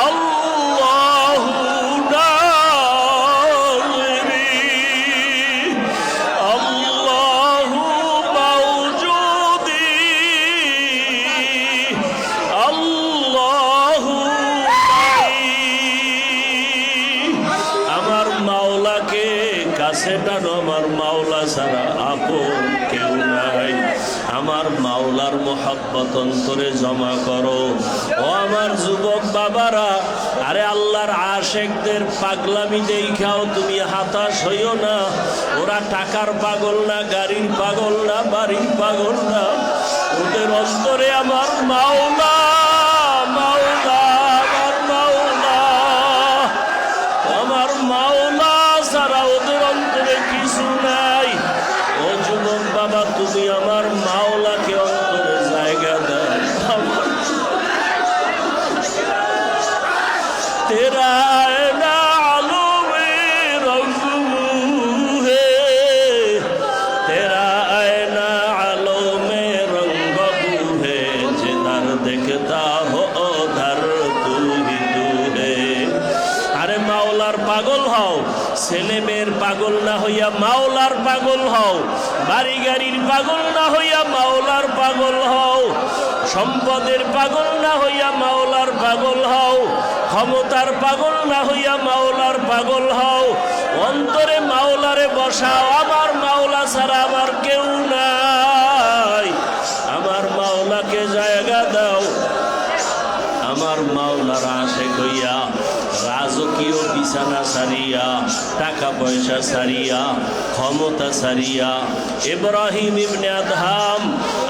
আল্লাহু নাজিরি, আল্লাহু মাওজুদি, আল্লাহু মাই। আমার মাওলাকে কাছে টানো, আমার মাওলা ছাড়া আপন কেউ নাই। আমার মাওলার মোহাব্বত অন্তরে জমা করো। ও আমার যুবক বাবারা, আরে আল্লাহর আশেকদের পাগলামি দেখাও তুমি হতাশ হইও না। ওরা টাকার পাগল না, গাড়ির পাগল না, বাড়ির পাগল না। ওদের অন্তরে আমার মাওলা, মাওলা, আমার মাওলা, আমার মাওলা ছাড়া ওদের অন্তরে কিছু নাই। ও যুবক বাবা, তুমি আমার মাওলাকে অন্তরে জায়গা দাও। তেরা আয়না আলো মে রঙ্গ হে, তেরা আয়না আলো মে রঙ্গ হে, जिधर देखता हो उधर तू ही तू है। আরে মাওলার পাগল হও, ছেলে মেয়ের পাগল না হইয়া মাওলার পাগল হও। বাড়ি গাড়ির পাগল না হইয়া মাওলার পাগল হও। সম্পদের পাগল না হইয়া মাওলার পাগল হও। ক্ষমতার পাগল না হইয়া মাওলার পাগল হও। অন্তরে মাওলারে বসাও। আমার মাওলা ছাড়া আমার কেউ নাই। আমার মাওলাকে জায়গা দাও। আমার মাওলার আশেক হইয়া রাজকীয় বিছানা সারিয়া, টাকা পয়সা সারিয়া, ক্ষমতা সারিয়া, ইব্রাহিম ইবনে আদহাম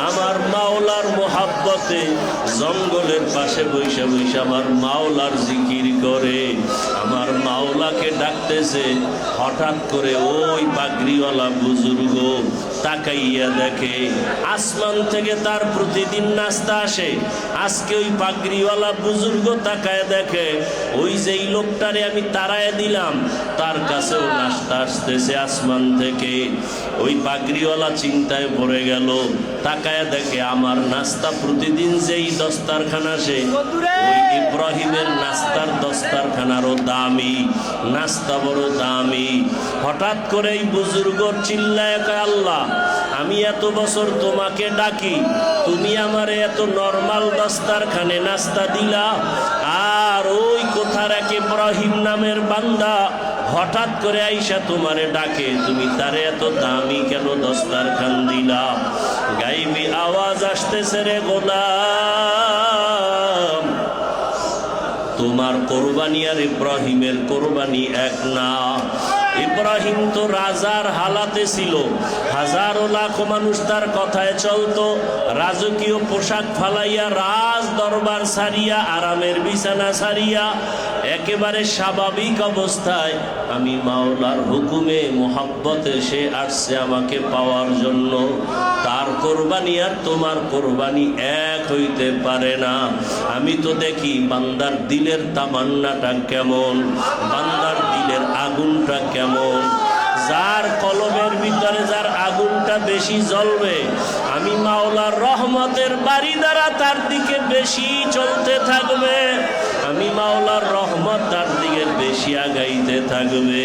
আমার মাওলার মোহাব্বতে জঙ্গলের পাশে বৈশা বৈশা আমার মাওলার জিকির করে। আমার মাওলাকে ডাকতেছে। হঠাৎ করে ওই পাগড়িওয়ালা বুজুর্গ তাকাইয়া দেখে আসমান থেকে তার প্রতিদিন নাস্তা আসে। আজকে ওই পাগড়িওয়ালা বুজুর্গ তাকায় দেখে ওই যেই লোকটারে আমি তাড়ায় দিলাম তার কাছেও নাস্তা আসতেছে আসমান থেকে। ওই পাগড়িওয়ালা চিন্তায় পড়ে গেল। তাকায় দেখে আমার নাস্তা প্রতিদিন যেই দস্তারখানা আসে ওই ইব্রাহিমের নাস্তার দস্তারখানারও দামি, নাস্তা বড় দামি। হঠাৎ করে এই বুজুর্গ চিল্লায় কয়, আল্লাহ আমি এত বছর তোমাকে ডাকি, তুমি আমারে এত নরমাল দস্তারখানে নাস্তা দিলা, আর ওই কোথার এক ইব্রাহিম নামের বান্দা হঠাৎ করে আইসা তোমারে ডাকে, তুমি তারে এত দামি কেন দস্তারখান দিলা? গাইবি আওয়াজ আসতেছে, রে গোলাম তোমার কোরবানি আর ইব্রাহিমের কোরবানি এক না। ইব্রাহিম তো রাজার হালাতে ছিল, হাজারো লাখ মানুষ তার কথায় চলতো। রাজকীয় পোশাক ফালাইয়া, রাজ দরবার সারিয়া, আরামের বিছানা সারিয়া একেবারে স্বাভাবিক অবস্থায় আমি মাওলার হুকুমে মোহাব্বতে সে আসছে আমাকে পাওয়ার জন্য। তার তার কোরবানি আর তোমার কোরবানি এক হইতে পারে না। আমি তো দেখি বান্দার দিলের তামান্নাটা কেমন, বান্দার দিলের আগুনটা কেমন। যার কলবের ভিতরে যার আগুনটা বেশি জ্বলবে, আমি মাওলার রহমতের বাড়ি দ্বারা তার দিকে বেশি চলতে থাকবে, আমি মাওলার রহমত তার দিকে বেশি আগাইতে থাকবে।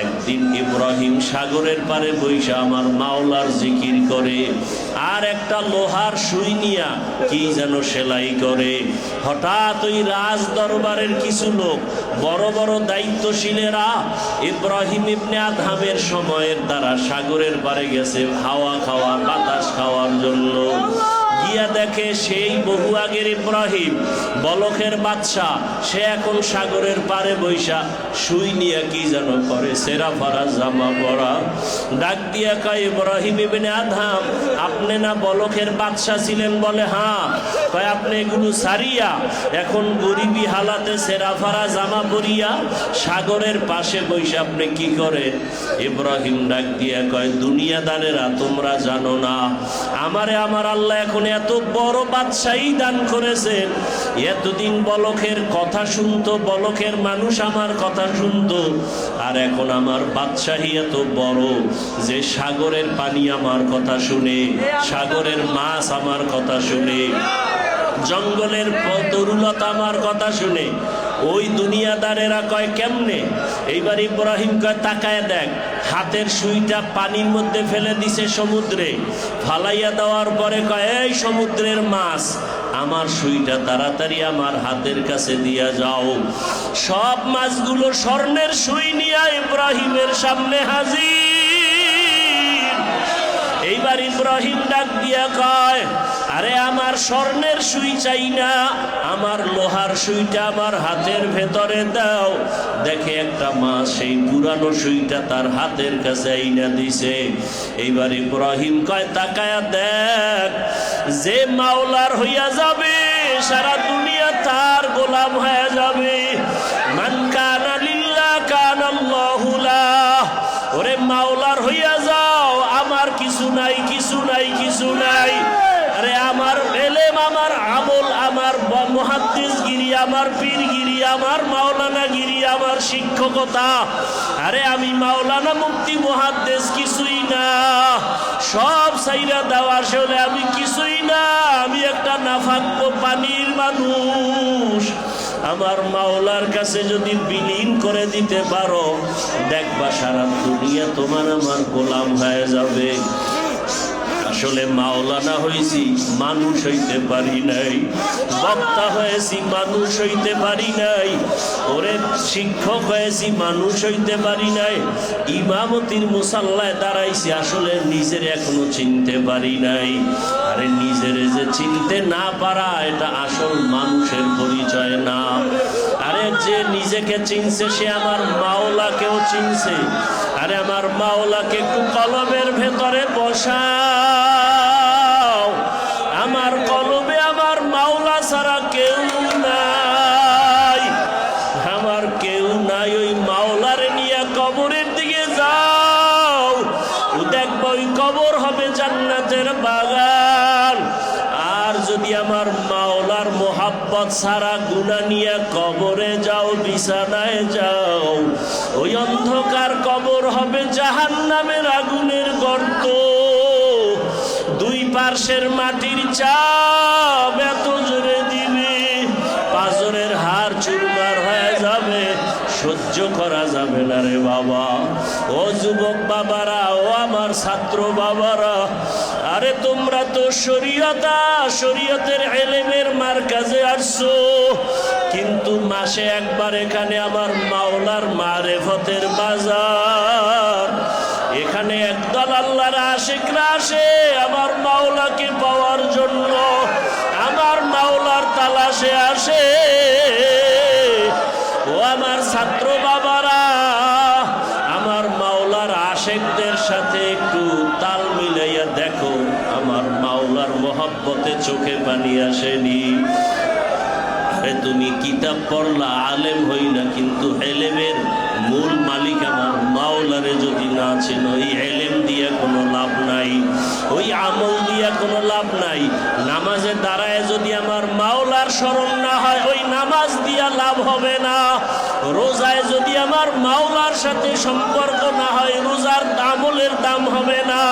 একদিন ইব্রাহিম সাগরের পারে বইসা আমার মাওলার জিকির করে, আর একটা লোহার সুই নিয়া কি যেন সেলাই করে। হঠাৎ ওই রাজ দরবারের কিছু লোক, বড় বড় দায়িত্বশীলেরা ইব্রাহিম ইবনে আদহামের সময়ের তারা সাগরের পারে গেছে হাওয়া খাওয়া, বাতাস খাওয়ার জন্য। গিয়া দেখে সেই বহু আগের ইব্রাহিম, বলখের বাদশা, সে এখন সাগরের পারে বৈশা সুই নিয়ে কি যেন করে, সেরা ফারা জামা পরা। ডাক দিয়া কয়, ইব্রাহিম ইবনে আদহাম, আপনি না বলখের বাদশা ছিলেন? বলে হ্যাঁ। কয়, আপনি এগুলো সারিয়া এখন গরিবী হালাতে সেরা ফারা জামা পরিয়া সাগরের পাশে বৈশা আপনি কি করেন? ইব্রাহিম ডাক দিয়া কয়, দুনিয়াদারেরা তোমরা জানো না, আমারে আমার আল্লাহ এখন এত বড় বাদশাহী দান করেছেন। এতদিন বলখের কথা শুনতো, বলখের মানুষ আমার কথা শুনতো, আর এখন আমার বাদশাহী এত বড় যে সাগরের পানি আমার কথা শুনে, সাগরের মাছ আমার কথা শুনে, জঙ্গলের তরুলতা আমার কথা শুনে। ওই দুনিয়াদারেরা কয় কেমনে? এইবার ইব্রাহিম কয়, তাকায় দেখ, হাতের সুইটা পানির মধ্যে ফেলে দিছে সমুদ্রে। ফালাইয়া দেওয়ার পরে কয়, এই সমুদ্রের মাছ, আমার সুইটা তাড়াতাড়ি আমার হাতের কাছে দিয়া যাও। সব মাছগুলো স্বর্ণের সুই নিয়ে ইব্রাহিমের সামনে হাজির। এইবার ইব্রাহিম ডাক দিয়া কয়, আরে আমার স্বর্ণের সুই চাই না, আমার লোহার সুইটা আমার হাতের ভেতরে দাও। দেখে একটা মাছ সেই পুরানো সুইটা তার হাতের কাছে আইনা দিছে। এইবার ইব্রাহিম কয়, তাকায়া দেখ, যে মাওলার হইয়া যাবে সারা দুনিয়া তার গোলাম হয়ে যাবে। মান কানা লিল্লাহ কানা আল্লাহু লাহ। ওরে মাওলার হইয়া যাও, আমার কিছু নাই, কিছু নাই, কিছু নাই। আরে আমার এলেম, আমার আমল, আমার মুহাদ্দিসগিরি, আমার পীরগিরি, আমার মাওলানাগিরি, আমার শিক্ষকতা, আরে আমি মাওলানা মুফতি মুহাদ্দিস কিছুই না। সব সাইরা দেওয়া আসলে আমি কিছুই না, আমি একটা নাফাক্য পানির মানুষ। আমার মাওলার কাছে যদি বিলীন করে দিতে পারো, দেখবা সারা দুনিয়া তোমার আমার গোলাম হয়ে যাবে। আসলে মাওলানা হয়েছি, মানুষ হইতে পারি নাই। বক্তা হয়েছি, মানুষ হইতে পারি নাই। ওরে শিক্ষক হয়েছি, মানুষ হইতে পারি নাই। ইমামতির মুসাল্লায় দাঁড়াইছি, আসলে নিজের এখনো চিনতে পারি নাই। আরে নিজের যে চিনতে না পারা, এটা আসল মানুষের পরিচয় না। আরে যে নিজেকে চিনছে সে আমার মাওলাকেও চিনছে। আরে আমার মাওলাকে একটু কলবের ভেতরে বসাও। আমার কলবে আমার মাওলা ছাড়া কেউ নাই, আমার কেউ নাই। ওই মাওলারে নিয়ে কবরের দিকে যাও, দেখবো ওই কবর হবে জান্নাতের বাগান। আর যদি আমার মাওলার মোহাব্বত ছাড়া গুনাহ নিয়ে কবরে যাও, বিছানায় যাও, ওই অন্ধকার কবর হবে জাহান্নামের আগুনের গর্ত। দুই পার্শ্বের মাটির চাপ এত জোরে দিবে, পাঁজরের হাড় চুরমার হয়ে যাবে, সহ্য করা যাবে না রে বাবা। ও যুবক বাবারা, ও আমার ছাত্র বাবারা, আরে তোমরা তো শরীয়তের ইলমের মারকাজে আসছো, কিন্তু মাসে একবার এখানে আমার মাওলার মারেফতের বাজার। এখানে একদল আল্লাহর আশিকরা আসে আমার মাওলাকে পাওয়ার জন্য, আমার মাওলার তালাশে আসে। ও আমার ছাত্র বাবারা, আমার মাওলার আশিকদের সাথে একটু তাল মিলাইয়া দেখো, আমার মাওলার মোহাব্বতে চোখে পানি আসেনি। আরে তুমি কিতাব পড়লা, আলেম হইলা, কিন্তু এলেমের মূল মালিক আমার মাওলারে যদি না চেনো, ওই এলেম দিয়ে কোনো লাভ নাই, ওই আমল কোনো লাভ নাই। নামাজে দাঁড়ায় যদি আমার মাওলার স্মরণ না হয়, ওই নামাজ দিয়া লাভ হবে না। রোজায় যদি আমার মাওলার সাথে সম্পর্ক না হয়, রোজার আমলের দাম হবে না।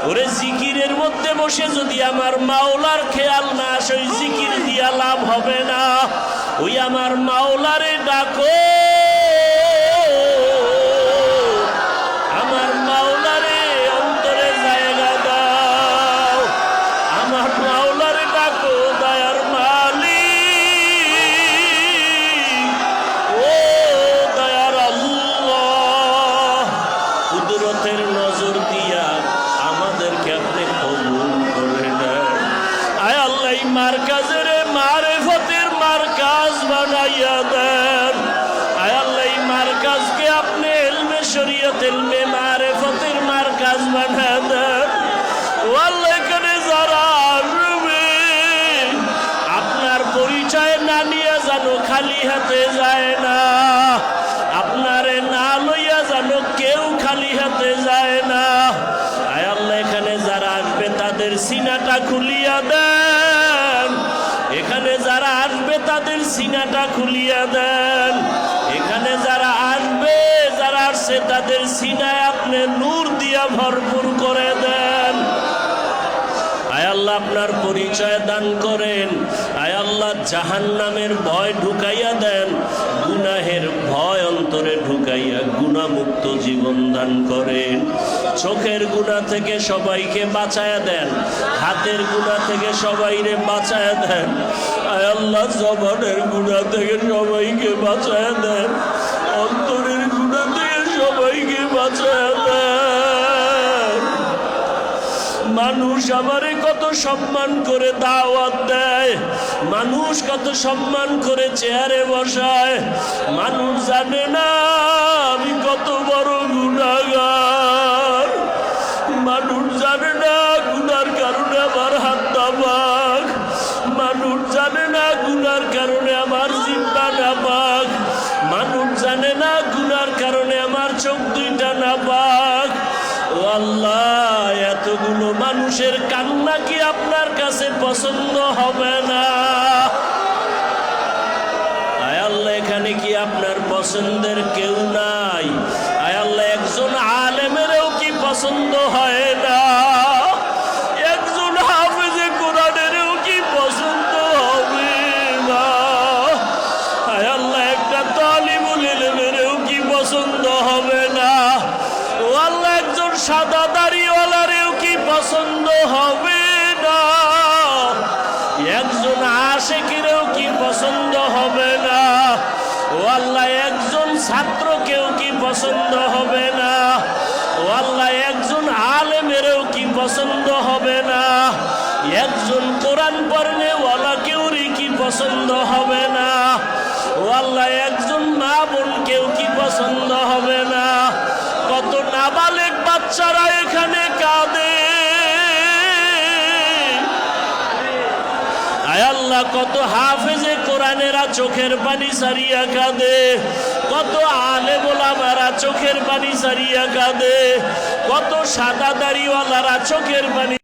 ওরে জিকিরের মধ্যে বসে যদি আমার মাওলার খেয়াল না আসে, ওই জিকির দিয়া লাভ হবে না। ওই আমার মাওলারে ডাকো, আমার মাওলারে অন্তরে জায়গা দাও, আমার মাওলারে ডাকো দয়ার মালিক, ও দয়ার আল্লাহ, কুদরতের নজর দিয়া আমাদেরকে আপনি কবুল করে নেন। আয় আল্লাহ, এই মারকাজের মারেফতের মারকাজ বানাইয়া দেন। আয় আল্লাহ, এই মারকাজকে আপনি ইলমে শরীয়ত, ইলমে মারেফতের মারকাজ বানায় দেন। ও আল্লাহ, এখানে যারা আসবে আপনার পরিচয় না নিয়ে যেন খালি হাতে যায় না, আপনারে না লইয়া যেন কেউ খালি হাতে যায় না। আয় আল্লাহ, এখানে যারা আসবে তাদের সিনাটা খুলিয়া দেন, এখানে যারা আসবে তাদের সিনাটা খুলিয়া দেন। এখানে যারা আসবে, যারা আসছে তাদের সিনায় আপনি নূর দিয়া ভরপুর করে দেন। আয় আল্লাহ, আপনার পরিচয় দান করেন। আয় আল্লাহ, জাহান্নামের ভয় ঢুকাইয়া দেন, গুনাহের ভয় অন্তরে ঢুকাইয়া গুনাহমুক্ত জীবন দান করেন। চোখের গুনাহ থেকে সবাইকে বাঁচায়া দেন, হাতের গুনাহ থেকে সবাইরে বাঁচায়া দেন। আয় আল্লাহ, জবানের গুনাহ থেকে সবাইকে বাঁচায়া দেন, অন্তরের গুনাহ থেকে সবাইকে বাঁচায়া দেন। মানুষ আমারে কত সম্মান করে দাওয়াত দেয়, মানুষ কত সম্মান করে চেয়ারে বসায়, মানুষ জানে না আমি কত বড় গুনাহগার। মানুষ জানে না গুনার কারণে আমার হাতটা পাক, মানুষ জানে না গুনার কারণে আমার জিহ্বা না পাক, মানুষ জানে না গুনার কারণে আমার চোখ দুইটা না পাক। ও আল্লাহ, এতগুলো মানুষের কান্না কি আপনার কাছে পছন্দ হবে না? আয় আল্লাহ, এখানে কি আপনার পছন্দের কেউ নাই? আয় আল্লাহ, একজন আলেমেরও কি পছন্দ হয় না? একজন হাফেজে কোরআনেরও কি পছন্দ হবে না? আয় আল্লাহ, একটা তালিবুল ইলমেরও কি পছন্দ হবে না? ও আল্লাহ, একজন সাদা দাড়িওয়ালারেও কি পছন্দ হবে না? একজন আশিকেরও কি পছন্দ হবে না? ও আল্লাহ, একজন ছাত্রকেও কি পছন্দ হবে না? ও আল্লাহ, একজন আলেমেরও কি পছন্দ হবে না? একজন কোরআন পড়নেওয়ালাকেওরই কি পছন্দ হবে না? ও আল্লাহ, একজন মা বোনকেও কি পছন্দ হবে না? কত নাবালেগ বাচ্চারা এখানে কাঁদে। আয় আল্লাহ, কত হাফেজে কোরআনেরা চোখের পানি সারিয়া কাঁদে, কত আলেম ওলামারা চোখের পানি সারিয়া কাঁদে, কত সাদা দাড়িওয়ালারা চোখের পানি